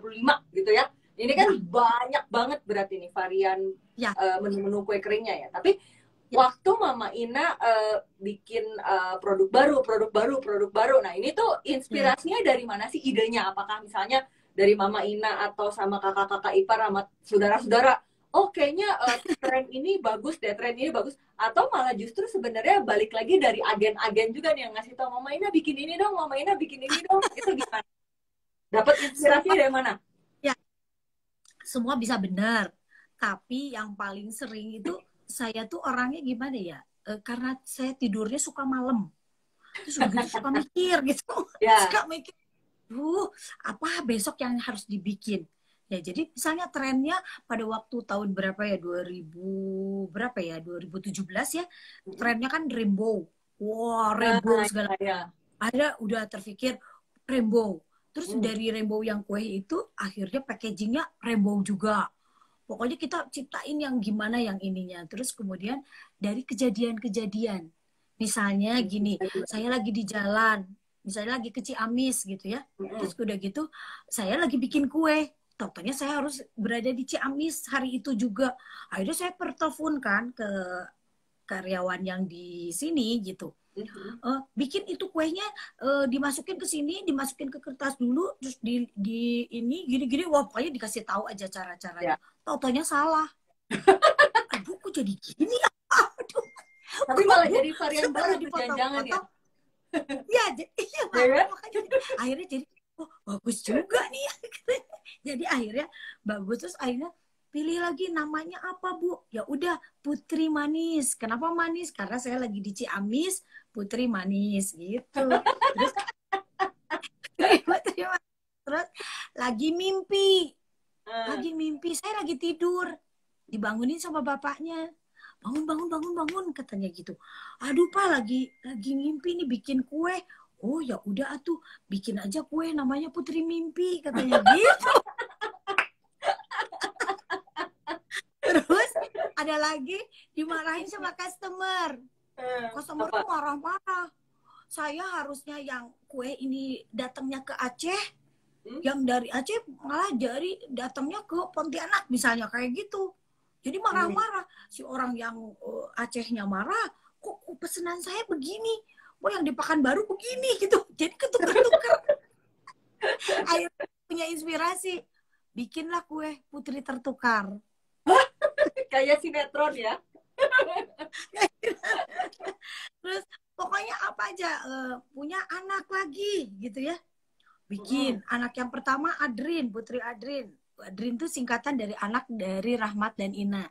gitu ya. Ini kan banyak banget berarti nih varian menu-menu kue keringnya ya. Tapi waktu Mama Ina bikin produk baru. Nah ini tuh inspirasinya dari mana sih, idenya? Apakah misalnya dari Mama Ina atau sama kakak-kakak ipar sama saudara-saudara? Oh kayaknya tren ini bagus deh, tren ini bagus. Atau malah justru sebenarnya balik lagi dari agen-agen juga nih yang ngasih tau Mama Ina bikin ini dong, Mama Ina bikin ini dong. Itu gimana? Dapat inspirasi dari mana? Ya, semua bisa benar. Tapi yang paling sering itu saya tuh orangnya gimana ya? Karena saya tidurnya suka malam. Terus gitu suka mikir gitu. Suka mikir, apa besok yang harus dibikin. Ya, jadi misalnya trennya pada waktu tahun berapa ya, 2000 berapa ya, 2017 ya, trennya kan rainbow. Wah, rainbow segala. Ya. Ada udah terpikir rainbow. Terus dari rainbow yang kue itu akhirnya packagingnya rainbow juga. Pokoknya kita ciptain yang gimana yang ininya. Terus kemudian dari kejadian-kejadian. Misalnya gini, saya lagi di jalan, misalnya lagi ke Ciamis gitu ya. Terus udah gitu, saya lagi bikin kue. Totalnya saya harus berada di Ciamis hari itu juga. Akhirnya saya perteleponkan ke karyawan yang di sini gitu. Bikin itu kuenya, dimasukin ke sini, dimasukin ke kertas dulu, terus di ini gini-gini. Wah, pokoknya dikasih tahu aja cara-caranya. Tautannya salah. Aduh, kok jadi gini ya? Aduh. Tapi malah jadi varian baru jangan-jangan ya. Iya, iya, makanya akhirnya jadi bagus juga nih. Jadi akhirnya bagus, terus akhirnya pilih lagi namanya apa, Bu? Ya udah, Putri Manis. Kenapa manis? Karena saya lagi di Ciamis, Putri Manis gitu. Terus terus lagi mimpi. Lagi mimpi, saya lagi tidur. Dibangunin sama bapaknya. Bangun, katanya gitu. Aduh, Pak, lagi mimpi nih bikin kue. Oh, ya udah atuh, bikin aja kue namanya Putri Mimpi, katanya gitu. Terus ada lagi dimarahin sama customer. Customer tuh marah-marah. Saya harusnya yang kue ini datangnya ke Aceh, yang dari Aceh malah datangnya ke Pontianak misalnya, kayak gitu. Jadi marah-marah. Si orang yang Acehnya marah, kok pesanan saya begini? Oh, yang di Pekanbaru begini gitu. Jadi ketukar-tukar. Akhirnya punya inspirasi. Bikinlah kue Putri Tertukar. Kayak sinetron ya. Terus pokoknya apa aja, punya anak lagi gitu ya. Bikin. Anak yang pertama Adrin, Putri Adrin. Adrin itu singkatan dari anak dari Rahmat dan Ina.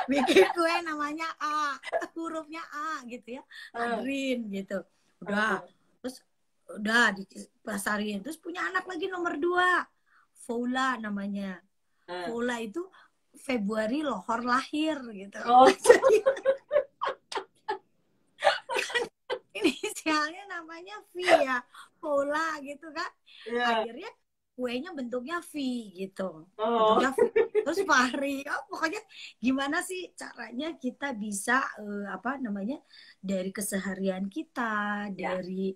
Bikin kue namanya A, hurufnya A gitu ya, Adrin gitu. Terus udah dipasarin. Terus punya anak lagi nomor 2, Faula namanya. Faula itu Februari lohor lahir gitu. Inisialnya namanya V ya, Paula gitu kan. Akhirnya kuenya bentuknya V gitu. Bentuknya V. Terus Fahri, pokoknya gimana sih caranya kita bisa dari keseharian kita, dari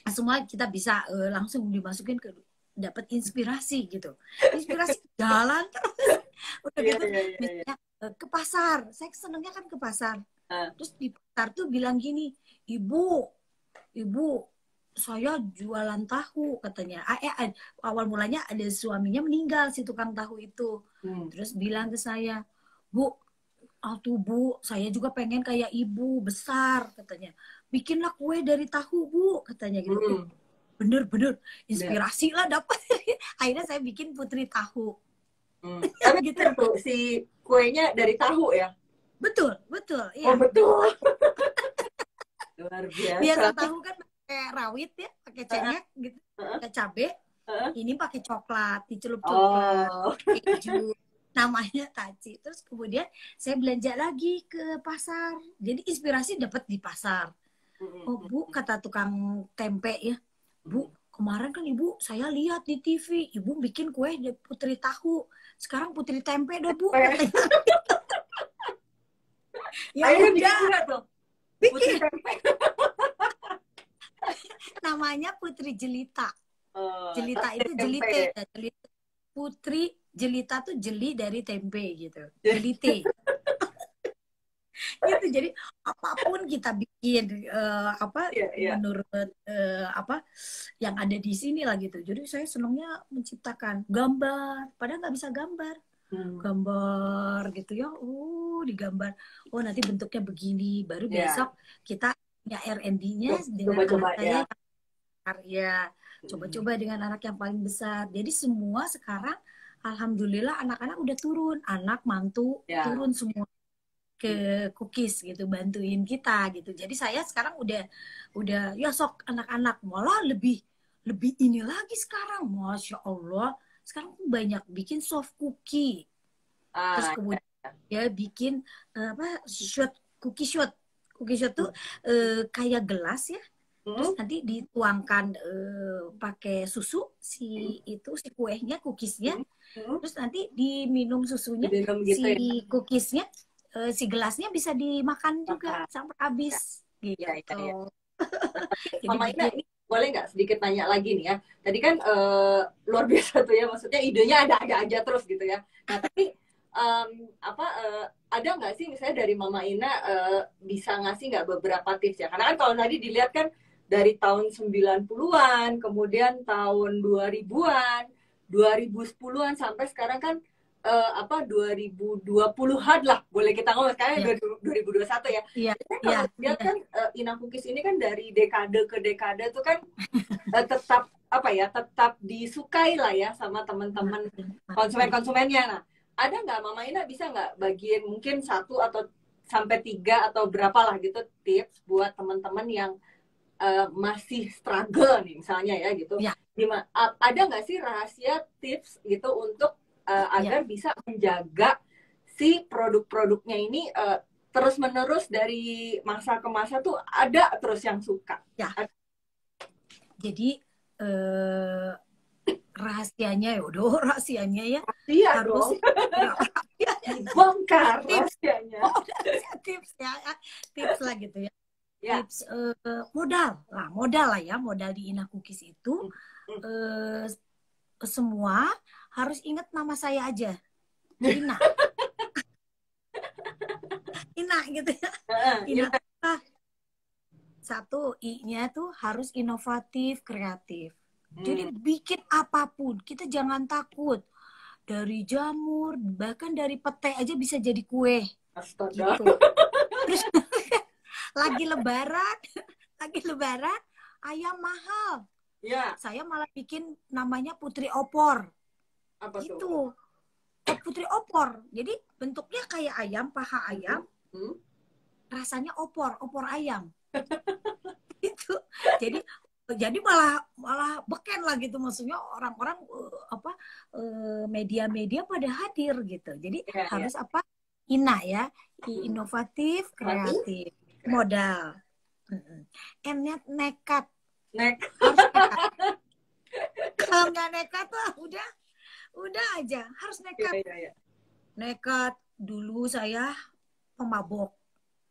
semua kita bisa langsung dimasukin ke dapat inspirasi gitu. Inspirasi jalan terus. Udah gitu misalnya ke pasar. Saya senengnya kan ke pasar. Terus di pasar tuh bilang gini, ibu, saya jualan tahu katanya. Awal mulanya ada suaminya meninggal si tukang tahu itu. Terus bilang ke saya, Bu, saya juga pengen kayak ibu besar katanya. Bikinlah kue dari tahu, Bu, katanya gitu. Bener, inspirasi lah dapat. Akhirnya saya bikin Putri Tahu. Tapi gitu tuh si kuenya dari tahu ya. Betul. Iya. Betul. Luar biasa. Biasa tahu kan pakai rawit ya, pakai cengek gitu, pakai cabe. Ini pakai coklat, dicelup coklat, keju. Namanya Taci. Terus kemudian saya belanja lagi ke pasar. Jadi inspirasi dapat di pasar. Oh, Bu, kata tukang tempe ya. Bu, kemarin kan Ibu saya lihat di TV, Ibu bikin kue Putri Tahu. Sekarang Putri Tempe dah, Bu. Ya udah tuh. Bikin. Namanya Putri Jelita. Jelita itu jelite. Putri Jelita tuh jeli dari tempe gitu. Jelite. Gitu. Jadi apapun kita bikin menurut yang ada di sini lah gitu. Jadi saya senangnya menciptakan gambar, padahal nggak bisa gambar. Gambar gitu ya, digambar. Oh, nanti bentuknya begini, baru besok kita punya R&D-nya dengan anak saya karya. Coba-coba dengan anak yang paling besar. Jadi semua sekarang alhamdulillah anak-anak udah turun, anak mantu turun semua ke cookies gitu, bantuin kita gitu. Jadi saya sekarang udah ya sok anak-anak malah lebih lebih ini lagi sekarang, Masya Allah. Sekarang tuh banyak bikin soft cookie. Terus Ah, kemudian ya bikin apa shot, cookie shot. Cookie shot tuh kayak gelas ya. Terus hmm, nanti dituangkan pakai susu hmm, si kuehnya, cookiesnya. hmm, hmm. Terus nanti diminum susunya, Diminum gitu si ya. cookiesnya, si gelasnya bisa dimakan juga Makan. sampai Ya, habis ya, ya, ya. gitu. Jadi Mama Ina bikin ini boleh nggak sedikit nanya lagi nih ya. Tadi kan luar biasa tuh ya, maksudnya idenya ada-ada aja terus gitu ya. Nah tapi apa ada nggak sih misalnya dari Mama Ina bisa ngasih nggak beberapa tips ya? Karena kan kalau tadi dilihat kan dari tahun 90-an, kemudian tahun 2000-an, 2010-an sampai sekarang kan apa 2020-an lah boleh kita ngomong sekarang ya, 2021 ya. iya, Jadi iya, kalau lihat iya, kan Inang Cookies ini kan dari dekade ke dekade tuh kan tetap apa ya tetap disukai lah ya sama teman-teman makin. konsumen-konsumennya. Nah, ada nggak Mama Ina bisa nggak bagiin mungkin satu atau sampai tiga atau berapa lah gitu tips buat teman-teman yang masih struggle nih misalnya ya gitu. Ya, Ada nggak sih rahasia tips gitu untuk ya, agar bisa menjaga si produk-produknya ini terus-menerus dari masa ke masa tuh ada terus yang suka. ya. Jadi eh, rahasianya ya udah rahasianya ya Iya harus dong, ya, rahasianya dibongkar tips. rahasianya. Oh, tips ya, tips lah gitu ya. Ya. Tips modal lah ya, modal di Ina Cookies itu Hmm, hmm. eh, semua harus ingat nama saya aja, Ina, Ina gitu ya, Ina. Iya. Satu, I-nya tuh harus inovatif, kreatif. Jadi Hmm. bikin apapun, kita jangan takut. Dari jamur, bahkan dari pete aja bisa jadi kue. Astaga. Gitu. Terus lagi lebaran, lagi lebaran, ayam mahal. Ya, Saya malah bikin namanya Putri Opor. apa tuh? Gitu. Oh, Putri Opor. Jadi bentuknya kayak ayam, paha Hmm. ayam, Hmm. rasanya opor, opor ayam. Gitu. Jadi malah malah beken lah gitu, maksudnya orang-orang media-media pada hadir gitu. Jadi Ya, ya. harus apa, Ina ya, Hmm. inovatif, Mati? kreatif, modal. Net nekat, Next. harus nekat. Kalau nggak nekat tuh udah aja harus Ya, nekat. ya, ya. Nekat dulu saya pemabok,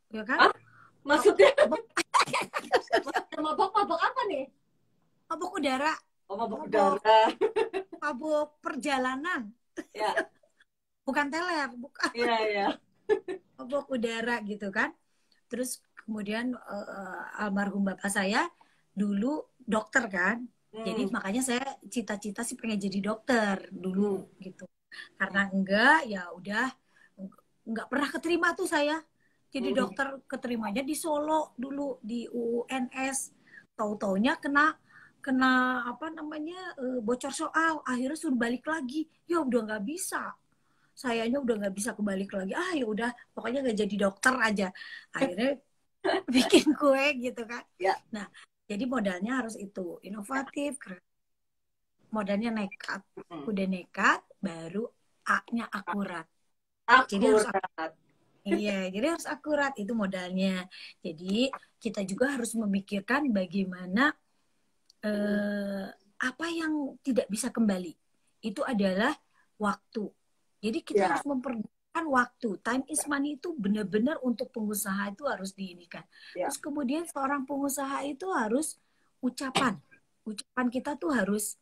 ya kan? Ah, maksudnya Mabok, mabok-mabok apa nih? mabok udara, Oh, mabok mabok udara. mabok perjalanan, Ya, bukan teler, bukan. ya, ya. Mabok udara gitu kan. Terus kemudian almarhum bapak saya dulu dokter kan. Jadi Hmm. makanya saya cita-cita sih pengen jadi dokter Hmm. dulu gitu. Karena enggak ya udah enggak pernah keterima tuh saya. Jadi Hmm. dokter keterimanya di Solo dulu di UNS. Tahu-taunya kena kena apa namanya bocor soal, akhirnya suruh balik lagi. Ya udah nggak bisa, sayanya udah nggak bisa kebalik lagi, ya udah pokoknya nggak jadi dokter aja, akhirnya bikin kue gitu kan. Ya. Nah, jadi modalnya harus itu inovatif, modalnya nekat. Hmm. Udah nekat baru A-nya akurat. Jadi harus Akurat. iya, jadi harus akurat itu modalnya. Jadi kita juga harus memikirkan bagaimana apa yang tidak bisa kembali. Itu adalah waktu. Jadi kita Ya. harus mempergunakan waktu. Time is money itu benar-benar untuk pengusaha itu harus diinikan. Ya. Terus kemudian seorang pengusaha itu harus ucapan. Ucapan kita tuh harus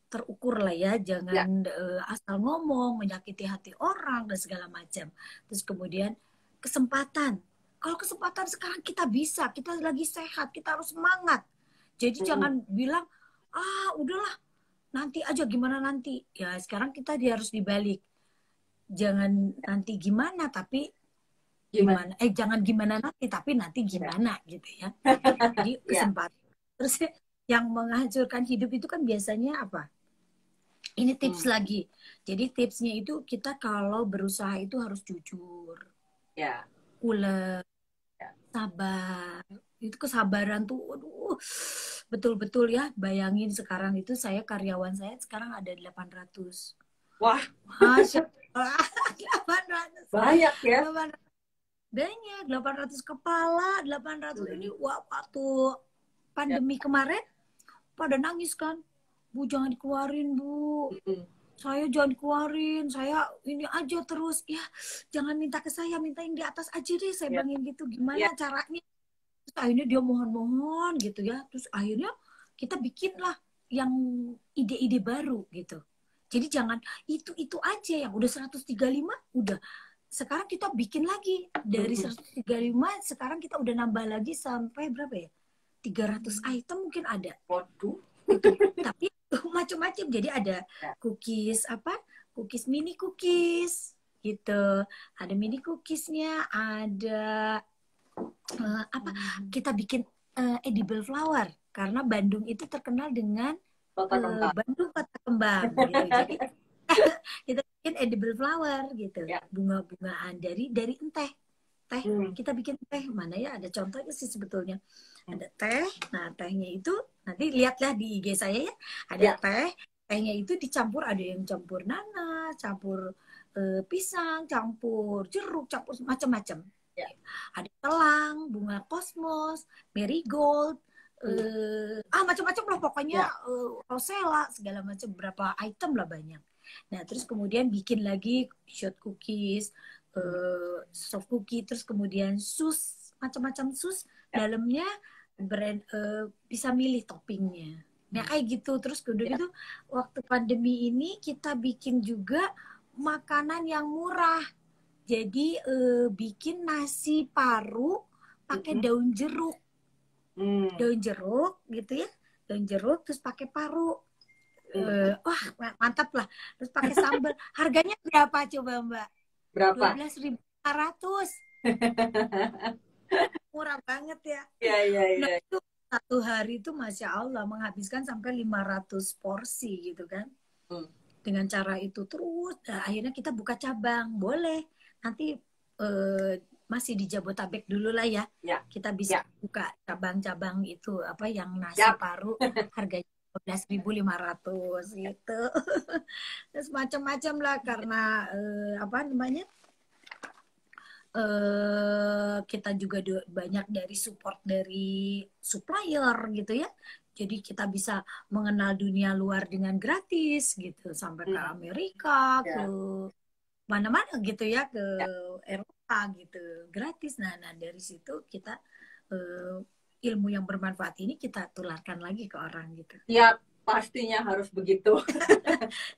terukur lah ya, Ya. jangan asal ngomong, menyakiti hati orang dan segala macam. Terus kemudian kesempatan. Kalau kesempatan sekarang kita bisa, kita lagi sehat, kita harus semangat. Jadi Hmm. jangan bilang, udahlah, nanti aja gimana nanti. Ya sekarang kita harus dibalik. Jangan nanti gimana, tapi Gimana? jangan gimana nanti, tapi nanti Ya. gimana gitu ya. Jadi Ya. kesempatan. Terus yang menghancurkan hidup itu kan biasanya apa? Ini tips lagi. Jadi tipsnya itu kita kalau berusaha itu harus jujur, Ya. ulet, Ya. sabar. Itu kesabaran tuh, aduh, betul-betul ya, bayangin sekarang itu karyawan saya sekarang ada 800. Wah, Masya Allah, 800. banyak ya. 800. Banyak, 800 kepala, 800 ini waktu pandemi kemarin pada nangis kan. Bu, jangan dikeluarin, Bu. Saya jangan keluarin, saya ini aja terus. Ya, jangan minta ke saya, minta yang di atas aja deh. Saya bilangin gitu, gimana caranya? Terus akhirnya dia mohon-mohon gitu ya. Terus akhirnya kita bikinlah yang ide-ide baru gitu. Jadi jangan itu aja yang udah 135, udah. Sekarang kita bikin lagi dari 135, sekarang kita udah nambah lagi sampai berapa ya? 300 item mungkin ada. Waduh. Gitu. Tapi macam-macam. Jadi ada cookies cookies mini cookies gitu. Ada mini cookiesnya, ada kita bikin edible flower karena Bandung itu terkenal dengan Bandung kota kembang gitu. Jadi kita bikin edible flower gitu, bunga-bungaan dari teh. Kita bikin teh, mana ya, ada contohnya sih sebetulnya. Ada teh, nah tehnya itu nanti lihatlah di IG saya ya, ada tehnya itu dicampur, ada yang campur nanas, campur pisang, campur jeruk, campur macam-macam. Ada telang, bunga kosmos, marigold, macam-macam lah pokoknya, rosella, segala macam, berapa item lah banyak. Nah, terus kemudian bikin lagi short cookies, soft cookie, terus kemudian sus, macam-macam sus, dalamnya brand bisa milih toppingnya. Nah, kayak gitu. Terus kemudian itu waktu pandemi ini kita bikin juga makanan yang murah. Jadi bikin nasi paru pakai daun jeruk. Daun jeruk gitu ya. Daun jeruk terus pakai paru. Wah, mantap lah. Terus pakai sambal. Harganya berapa coba, Mbak? Berapa? 12.500. Murah banget ya. Iya. Nah, itu satu hari itu Masya Allah menghabiskan sampai 500 porsi gitu kan. Dengan cara itu terus, akhirnya kita buka cabang. Boleh. Nanti masih di Jabotabek dulu lah ya. Kita bisa buka cabang-cabang itu, yang nasi paru harganya 12.500 gitu. Terus macam-macam lah karena kita juga banyak dari support dari supplier gitu ya. Jadi kita bisa mengenal dunia luar dengan gratis gitu, sampai ke Amerika, ke mana-mana gitu ya, ke Eropa gitu, gratis. Nah dari situ kita ilmu yang bermanfaat ini kita tularkan lagi ke orang gitu. Ya, pastinya harus begitu.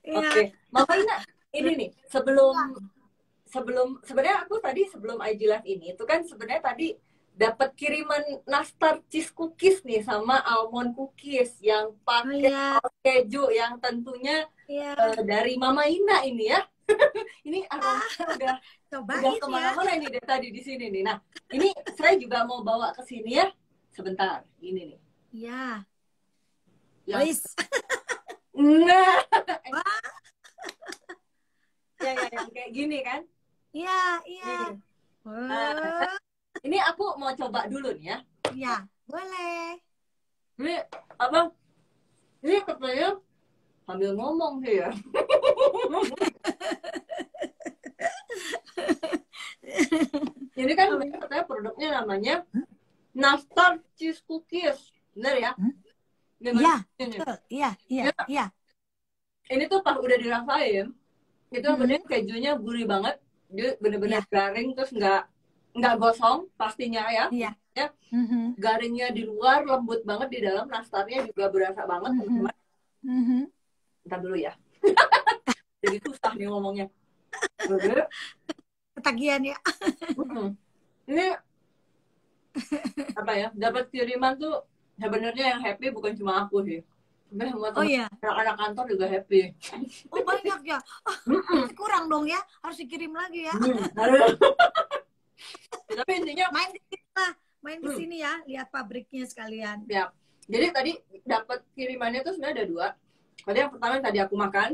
Oke. Mama Ina, ini nih, sebelum sebenarnya aku tadi sebelum IG Live ini itu kan sebenarnya tadi dapat kiriman nastar cheese cookies nih sama almond cookies yang pakai keju yang tentunya dari Mama Ina ini ya. Ini aromanya udah kemana-mana ini dari tadi di sini nih. Nah, ini saya juga mau bawa ke sini ya. Sebentar, ini nih. Iya. Wis. Nah. yang kayak gini kan? Iya. Ini aku mau coba dulu nih ya. Iya, boleh. Ini abang, ini katanya sambil ngomong sih ya. Ini kan katanya produknya namanya Nastar Cheese Cookies, benar ya? Iya. Ini tuh pas udah dirasain, itu bener kejunya gurih banget, dia bener-bener garing, terus nggak gosong pastinya ya. Garingnya di luar, lembut banget di dalam, nastarnya juga berasa banget, teman-teman. Bentar dulu ya. Jadi susah nih ngomongnya. Ketagihan ya. Ini apa ya? Dapat kiriman tuh sebenarnya yang happy bukan cuma aku sih. Semua anak-anak kantor juga happy. Oh banyak ya. Kurang dong ya. Harus dikirim lagi ya. Tapi intinya main di sini ya. Lihat pabriknya sekalian. Ya. Jadi tadi dapat kirimannya tuh sebenarnya ada 2. Tadi yang pertama yang tadi aku makan.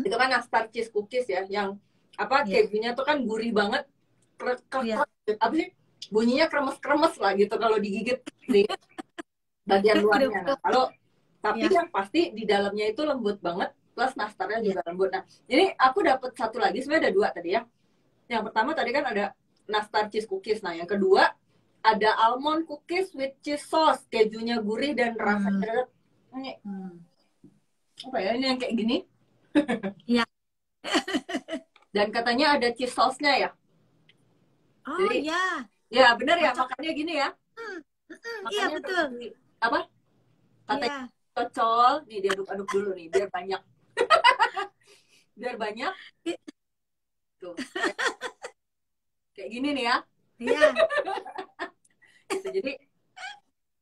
Itu kan nastar cheese cookies ya, yang kejunya tuh kan gurih banget, apa sih bunyinya kremes-kremes lah gitu kalau digigit. bagian luarnya. Nah, kalau tapi Ya. yang pasti di dalamnya itu lembut banget, plus nastarnya juga lembut. Nah, jadi aku dapat satu lagi, sebenarnya ada dua tadi ya. Yang pertama tadi kan ada nastar cheese cookies. Nah, yang kedua ada almond cookies with cheese sauce, kejunya gurih dan rasanya ini apa ya, ini yang kayak gini. Iya. Dan katanya ada cheese sauce-nya ya. Oh Jadi, ya. ya benar ya, Cocok. makannya gini ya. Iya Makannya betul. apa? Katanya Iya. cocol, nih diaduk-aduk dulu nih biar banyak. Biar banyak. Tuh. Kayak gini nih ya. Iya. Gitu. Jadi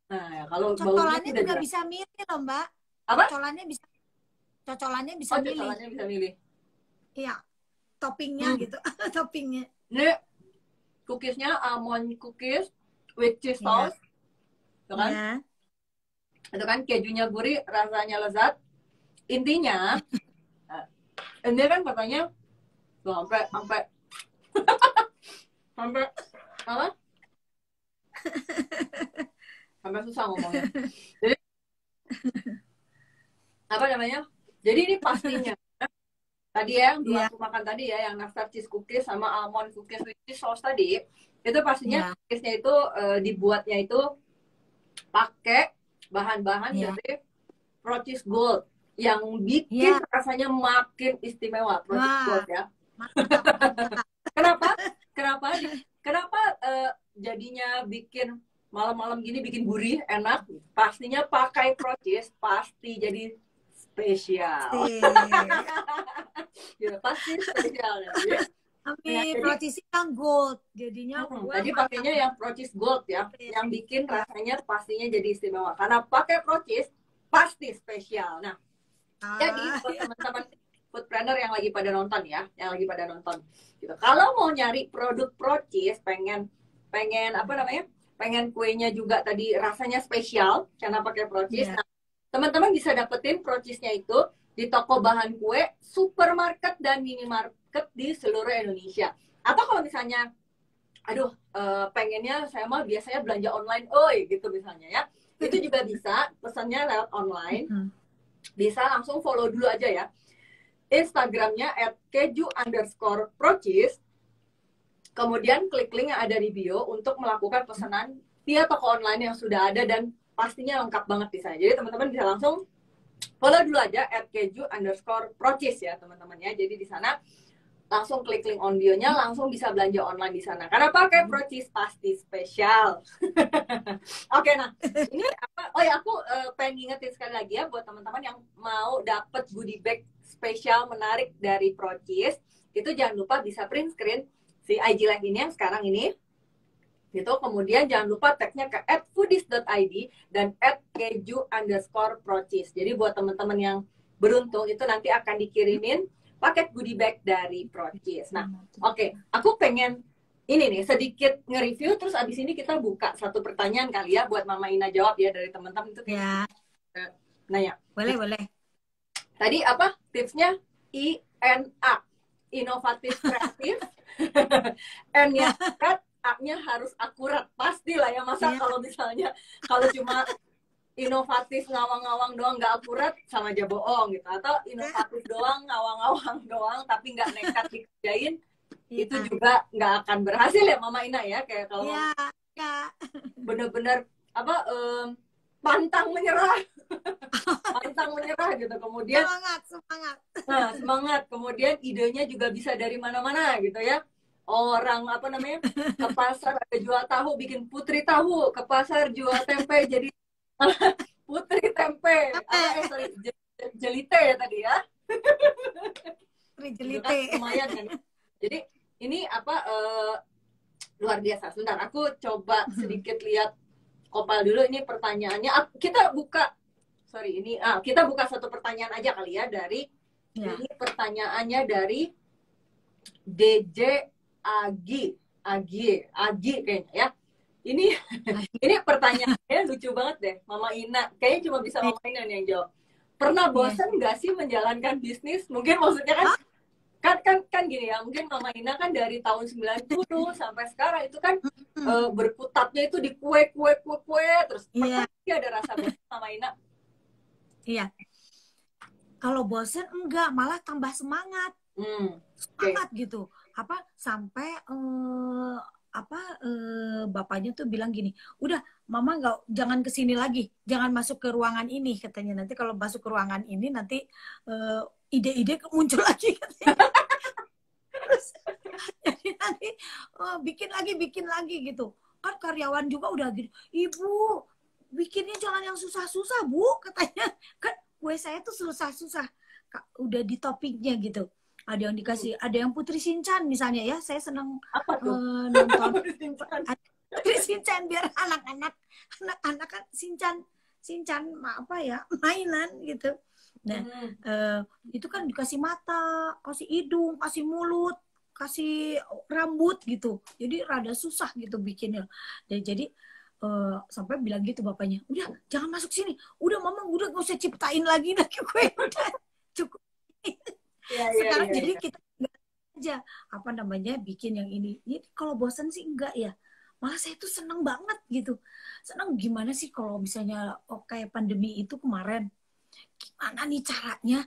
nah, ya, kalau baunya Cocolannya udah juga jelas. bisa milih loh, Mbak. Apa? Cocolannya bisa Oh, milih. cocolannya bisa milih. Iya. Toppingnya gitu. Toppingnya. Ini cookiesnya almond cookies with cheese sauce. Itu kan? Ya. Itu kan kejunya gurih, rasanya lezat. Intinya ini kan katanya tuh, sampai apa? Sampai susah ngomongnya. Jadi apa namanya? Jadi ini pastinya tadi ya, yang dua aku makan tadi ya, yang nastar cheese cookies sama almond cookies with cheese sauce tadi, itu pastinya cookiesnya itu dibuatnya itu pakai bahan-bahan dari Procis Gold yang bikin rasanya makin istimewa. Procis Gold ya. Kenapa jadinya bikin malam-malam gini bikin gurih enak? Pastinya pakai Procis, pasti jadi spesial. Ya, pasti spesial ya. Tapi Procis kan gold, jadinya tadi pakainya yang Procis Gold ya, yang bikin rasanya pastinya jadi istimewa. Karena pakai Procis pasti spesial. Nah, jadi buat teman-teman foodpreneur yang lagi pada nonton ya, gitu. Kalau mau nyari produk Procis, pengen apa namanya? Pengen kuenya juga tadi rasanya spesial karena pakai Procis. Nah, teman-teman bisa dapetin Procisnya itu di toko bahan kue, supermarket dan minimarket di seluruh Indonesia. Atau kalau misalnya aduh pengennya saya mah biasanya belanja online gitu misalnya ya, itu juga bisa pesannya lewat online. Bisa langsung follow dulu aja ya Instagramnya @keju_procis, kemudian klik link yang ada di bio untuk melakukan pesanan via toko online yang sudah ada dan pastinya lengkap banget di sana. Jadi teman-teman bisa langsung follow dulu aja @keju_procis ya teman-teman ya. Jadi di sana langsung klik link on bio-nya, langsung bisa belanja online di sana. Karena pakai Procis pasti spesial. Oke, nah ini apa? Oh ya, aku pengen ngingetin sekali lagi ya buat teman-teman yang mau dapet goodie bag spesial menarik dari Procis, itu jangan lupa bisa print screen si IG Live ini yang sekarang ini. Gitu. Kemudian jangan lupa tagnya ke @foodies.id dan @keju_procis. Jadi buat teman-teman yang beruntung itu nanti akan dikirimin paket goodie bag dari Procis. Nah, oke, aku pengen ini nih sedikit nge-review, terus abis ini kita buka satu pertanyaan kali ya buat Mama Ina jawab ya dari teman-teman itu kayak nanya. Boleh. Tadi apa tipsnya? INA, inovatif kreatif. N-nya akurat, A-nya harus akurat. Pastilah ya, masa kalau misalnya kalau cuma inovatif ngawang-ngawang doang nggak akurat sama aja bohong gitu, atau inovatif doang ngawang-ngawang doang tapi nggak nekat dikerjain, itu juga nggak akan berhasil ya Mama Ina ya. Kayak kalau bener-bener apa pantang menyerah gitu, kemudian semangat kemudian idenya juga bisa dari mana-mana gitu ya. Orang apa namanya, ke pasar ada jual tahu bikin putri tahu, ke pasar jual tempe jadi putri tempe, sorry, jelite ya tadi ya. Jelite. Lumayan kan. Jadi ini apa luar biasa. Sebentar, aku coba sedikit lihat Kopal dulu. Ini pertanyaannya. Kita buka satu pertanyaan aja kali ya dari ini pertanyaannya dari DJ Agi kayaknya ya. Ini pertanyaannya lucu banget deh, Mama Ina. Kayaknya cuma bisa Mama Ina yang jawab. Pernah bosan nggak sih menjalankan bisnis? Mungkin maksudnya kan kan gini ya, mungkin Mama Ina kan dari tahun 90 sampai sekarang itu kan berkutatnya itu di kue terus pernah ada rasa bosan Mama Ina? Iya. Kalau bosen enggak, malah tambah semangat. Semangat gitu. Apa sampai bapaknya tuh bilang gini, udah mama jangan kesini lagi, jangan masuk ke ruangan ini katanya, nanti kalau masuk ke ruangan ini nanti ide-ide muncul lagi katanya. Terus jadi nanti bikin lagi gitu kan, karyawan juga udah gitu, ibu bikinnya jangan yang susah-susah bu katanya, kan kue saya tuh susah-susah, udah di toppingnya gitu. Ada yang dikasih, ada yang Putri Shinchan misalnya ya. Saya senang nonton Putri Shinchan biar anak-anak kan Shinchan apa ya, mainan gitu. Nah, itu kan dikasih mata, kasih hidung, kasih mulut, kasih rambut gitu. Jadi rada susah gitu bikinnya. Dan jadi sampai bilang gitu bapaknya, udah jangan masuk sini. Udah mama udah gak usah ciptain lagi kue, udah cukup. Sekarang jadi kita aja apa namanya bikin yang ini. Jadi kalau bosan sih enggak ya. Malah saya tuh seneng banget gitu. Seneng gimana sih kalau misalnya kayak pandemi itu kemarin. Gimana nih caranya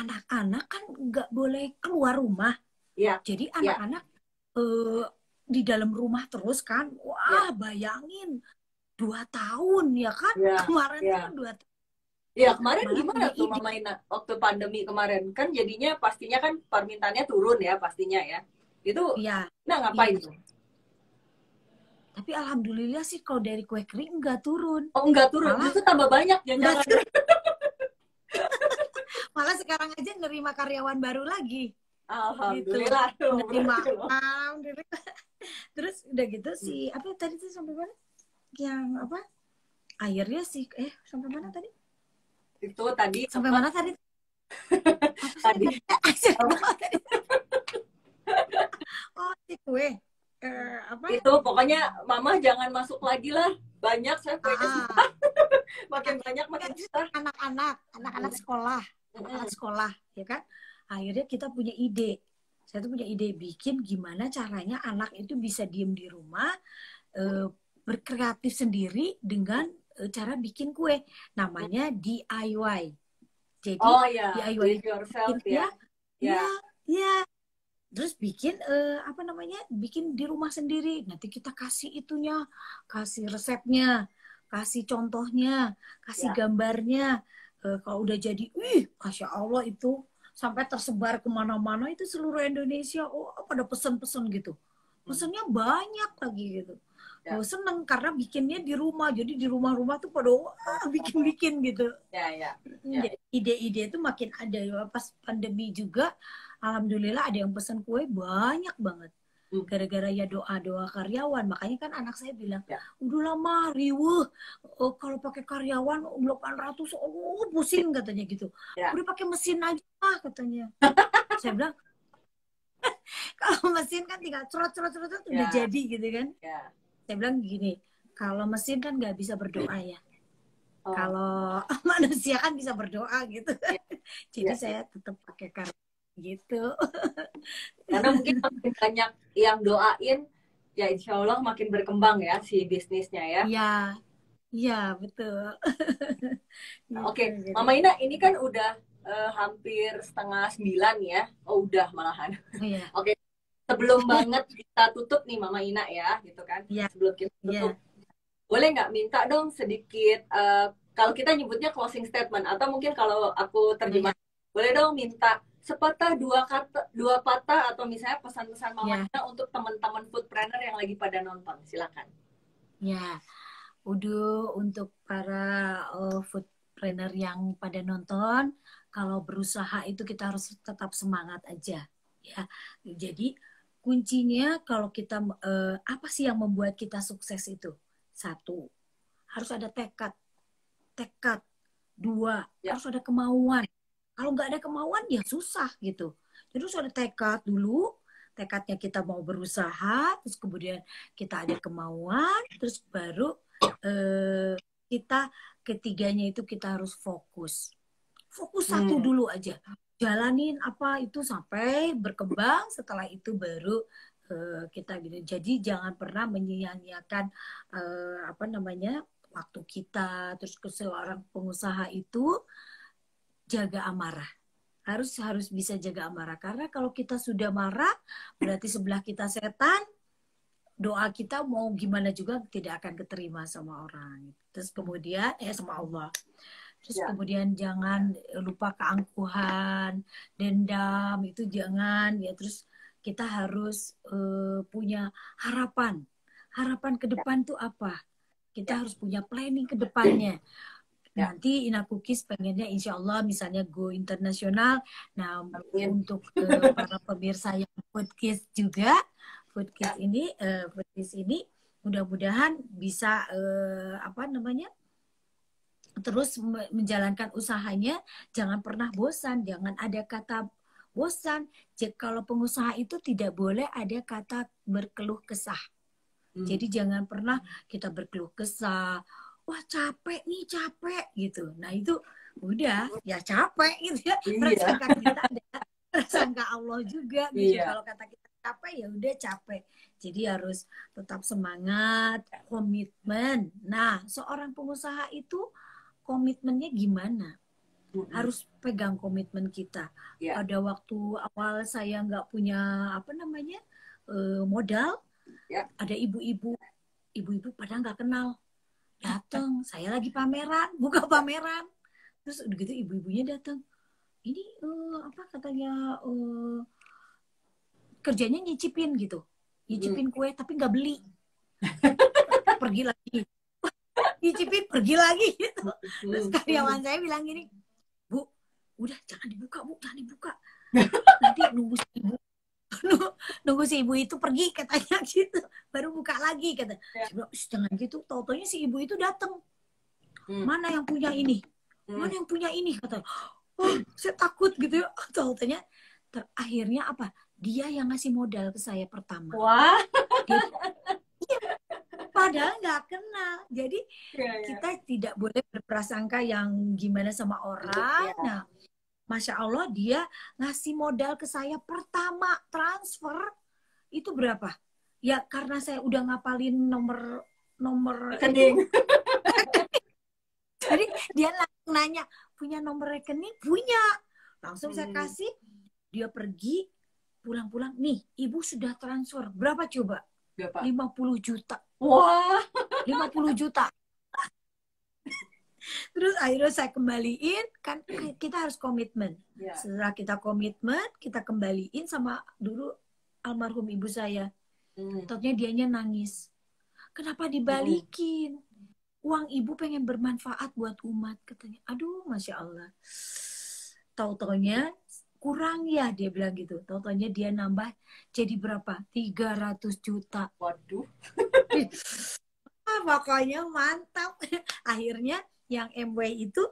anak-anak kan nggak boleh keluar rumah. Jadi anak-anak di dalam rumah terus kan. Wah, bayangin 2 tahun ya kan. Kemarin tuh 2 tahun. Ya kemarin gimana tuh Mama Ina waktu pandemi kemarin? Kan jadinya pastinya kan permintaannya turun ya pastinya ya. Itu ngapain tuh? Tapi alhamdulillah sih kalau dari kue kering nggak turun. Oh nggak turun, justru tambah banyak jangan. Malah sekarang aja nerima karyawan baru lagi. Alhamdulillah. Gitu. Alhamdulillah. Terus udah gitu sih, apa tadi tuh sampai mana? Yang apa? Airnya sih, sampai mana tadi? Itu tadi sampai mana tadi? Tadi. Oh, si kue. Apa? Itu pokoknya mama jangan masuk lagi lah. Banyak saya kuenya susah. Makin banyak makin susah. Anak-anak sekolah. Anak sekolah, ya kan? Akhirnya kita punya ide. Saya tuh punya ide bikin gimana caranya anak itu bisa diem di rumah, berkreatif sendiri dengan cara bikin kue, namanya DIY. Jadi DIY yourself ya. Terus bikin apa namanya? Bikin di rumah sendiri. Nanti kita kasih itunya, kasih resepnya, kasih contohnya, kasih gambarnya. Kalau udah jadi, masya Allah itu sampai tersebar kemana-mana itu seluruh Indonesia. Oh, pada pesen-pesen gitu. Pesennya banyak lagi gitu. Seneng karena bikinnya di rumah, jadi di rumah-rumah tuh pada bikin-bikin gitu. Jadi ide-ide itu makin ada ya. Pas pandemi juga, alhamdulillah ada yang pesan kue banyak banget. Gara-gara ya doa-doa karyawan. Makanya kan anak saya bilang, udah lama riweuh, kalau pakai karyawan 800, pusing katanya gitu. Udah pakai mesin aja katanya. Saya bilang, kalau mesin kan tinggal cerot udah jadi gitu kan. Saya bilang gini, kalau mesin kan nggak bisa berdoa ya. Kalau manusia kan bisa berdoa gitu. Jadi saya tetap pakai kartu gitu. Karena mungkin makin banyak yang doain, ya insya Allah makin berkembang ya si bisnisnya ya. Iya betul. Oke, Mama Ina ini kan udah hampir 8:30 ya. Oh udah malahan. Oke. Sebelum banget kita tutup nih Mama Ina ya, gitu kan. Sebelum kita tutup, boleh nggak minta dong sedikit, kalau kita nyebutnya closing statement, atau mungkin kalau aku terjemah, boleh dong minta sepatah dua patah, atau misalnya pesan-pesan Mama Ina untuk teman-teman foodpreneur yang lagi pada nonton, silakan. Ya, untuk para foodpreneur yang pada nonton, kalau berusaha itu kita harus tetap semangat aja, ya. Jadi kuncinya kalau kita apa sih yang membuat kita sukses itu? 1, harus ada tekad. 2, harus ada kemauan. Kalau nggak ada kemauan ya susah gitu. Jadi harus ada tekad dulu. Tekadnya kita mau berusaha, terus kemudian kita ada kemauan, terus baru ketiganya itu kita harus fokus. Fokus 1 dulu aja. jalanin apa itu sampai berkembang. Setelah itu baru kita gitu. Jadi jangan pernah menyia-nyiakan apa namanya waktu kita. Terus ke seorang pengusaha itu jaga amarah. Harus bisa jaga amarah, karena kalau kita sudah marah berarti sebelah kita setan, doa kita mau gimana juga tidak akan keterima sama orang. Terus kemudian sama Allah. Terus kemudian jangan lupa keangkuhan, dendam itu jangan ya. Terus kita harus punya harapan. Harapan ke depan tuh apa? Kita harus punya planning ke depannya. Nanti Ina Cookies pengennya insya Allah misalnya go internasional. Nah, untuk para pemirsa yang podcast juga, podcast ini mudah-mudahan bisa apa namanya terus menjalankan usahanya. Jangan pernah bosan, jangan ada kata bosan. Jadi kalau pengusaha itu tidak boleh ada kata berkeluh kesah. Jadi jangan pernah kita berkeluh kesah. Wah capek nih, capek gitu. Nah itu udah ya capek gitu ya. Prasangka kita ada prasangka Allah juga gitu. Kalau kata kita capek ya udah capek. Jadi harus tetap semangat, komitmen. Nah seorang pengusaha itu komitmennya gimana? Harus pegang komitmen kita. Pada waktu awal saya nggak punya apa namanya modal, ada ibu-ibu pada nggak kenal. Datang, saya lagi pameran, buka pameran, terus udah gitu ibu-ibunya datang, ini apa katanya kerjanya nyicipin gitu, nyicipin kue tapi nggak beli, pergi lagi, nyicipin pergi lagi gitu. Terus karyawan saya bilang gini, Bu, udah jangan dibuka Bu, jangan dibuka, nanti nunggu si ibu itu pergi katanya gitu, baru buka lagi kata. Jangan gitu, tau-taunya si ibu itu datang. Mana yang punya ini? Mana yang punya ini? Kata. Oh, saya takut gitu ya. Tau-taunya akhirnya apa? Dia yang ngasih modal ke saya pertama. Wah. Padahal nggak kenal. Jadi kita tidak boleh berprasangka yang gimana sama orang. Nah, Masya Allah dia ngasih modal ke saya pertama transfer itu berapa? Ya karena saya udah ngapalin nomor rekening. Jadi dia langsung nanya, punya nomor rekening? Punya. Langsung saya kasih, dia pergi, pulang-pulang, nih ibu sudah transfer. Berapa coba? Berapa? 50 juta. Wah. 50 juta. Terus akhirnya saya kembaliin, kan kita harus komitmen. Setelah kita komitmen, kita kembaliin sama dulu almarhum ibu saya. Tentunya dianya nangis. Kenapa dibalikin? Uang ibu pengen bermanfaat buat umat katanya. Aduh, Masya Allah. Tahu-taunya kurang ya, dia bilang gitu. Tahu-taunya dia nambah jadi berapa? 300 juta. Waduh. Pokoknya mantap. Akhirnya yang MW itu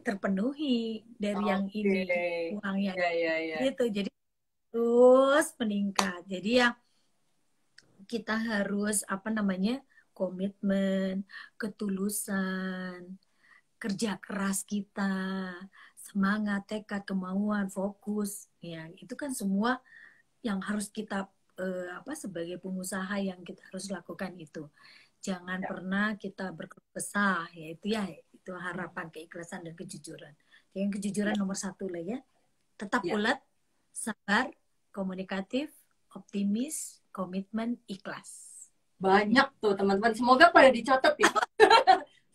terpenuhi dari yang ini uangnya gitu. Jadi terus meningkat. Jadi yang kita harus apa namanya komitmen, ketulusan, kerja keras kita, semangat, tekad, kemauan, fokus. Ya itu kan semua yang harus kita sebagai pengusaha yang kita harus lakukan itu. Jangan pernah kita berkeluh kesah, itu harapan, keikhlasan dan kejujuran. Yang kejujuran nomor 1 lah ya. Tetap ulet, sabar, komunikatif, optimis, komitmen, ikhlas. Banyak tuh teman-teman. Semoga pada dicatat ya.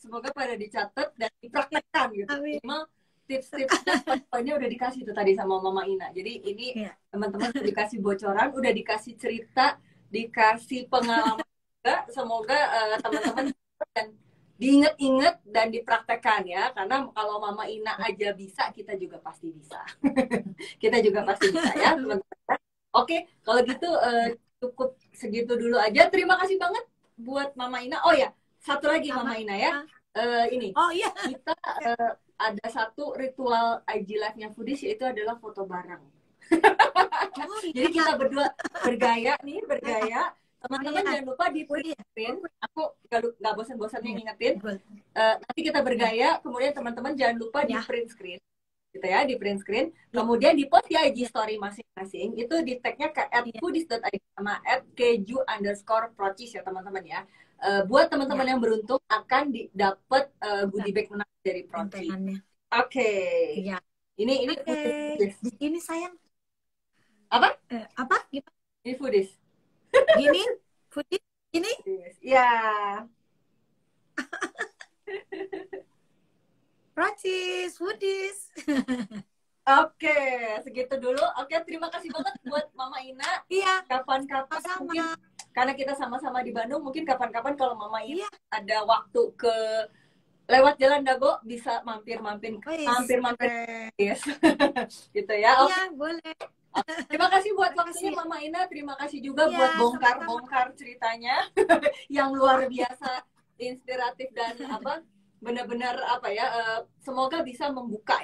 Semoga pada dicatat dan dipraktekkan gitu. Memang tips-tipsnya udah dikasih tuh tadi sama Mama Ina. Jadi ini teman-teman udah dikasih bocoran, udah dikasih cerita, dikasih pengalaman. Semoga teman-teman dan diingat-ingat dan dipraktekkan ya, karena kalau Mama Ina aja bisa, kita juga pasti bisa. Kita juga pasti bisa ya teman-teman. Oke, kalau gitu cukup segitu dulu aja. Terima kasih banget buat Mama Ina. Oh ya, satu lagi Mama Ina ya. Ini kita ada satu ritual IG Live-nya Foodies, yaitu adalah foto bareng. Jadi kita berdua bergaya. Teman-teman jangan lupa di print screen. Aku nggak bosan-bosannya ngingetin. Nanti kita bergaya, kemudian teman-teman jangan lupa di print screen. gitu ya, di print screen, kemudian di post di IG Iya. story masing-masing, itu di tagnya ke Iya. @foodies.id sama @keju_procis ya teman-teman ya. Buat teman-teman Iya. yang beruntung akan dapat goodie bag menarik dari Proci. Tentengannya. Oke. Iya. Ini Oke. foodies. Di sini sayang. Apa? Apa? Gimana? Ini foodies. Gini? Putih? Gini? Ya. Procis, Foodies. Oke, segitu dulu. Oke, terima kasih banget buat Mama Ina. Iya. Kapan-kapan Sama-sama. mungkin karena kita sama-sama di Bandung, mungkin kapan-kapan kalau Mama Ina Iya. ada waktu ke lewat Jalan Dago bisa mampir-mampir yes. Gitu ya. Iya, boleh. Terima kasih buat Terima waktunya kasih. Mama Ina. Terima kasih juga Iya, buat sama-sama. bongkar-bongkar ceritanya yang luar biasa inspiratif dan apa benar-benar apa ya semoga bisa membuka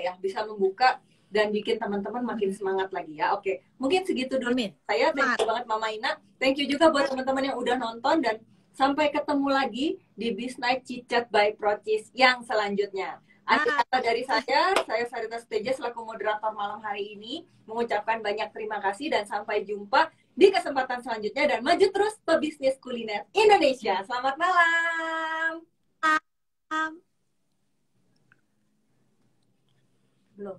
dan bikin teman-teman makin semangat lagi ya. Oke, mungkin segitu dulu. Amin. Saya thank you banget Mama Ina. Thank you juga buat teman-teman yang udah nonton dan sampai ketemu lagi di Biz Night Chit Chat by Procis yang selanjutnya. Akhir kata dari saya Sarita Suteja selaku moderator malam hari ini mengucapkan banyak terima kasih dan sampai jumpa di kesempatan selanjutnya dan maju terus pebisnis kuliner Indonesia. Selamat malam. Belum.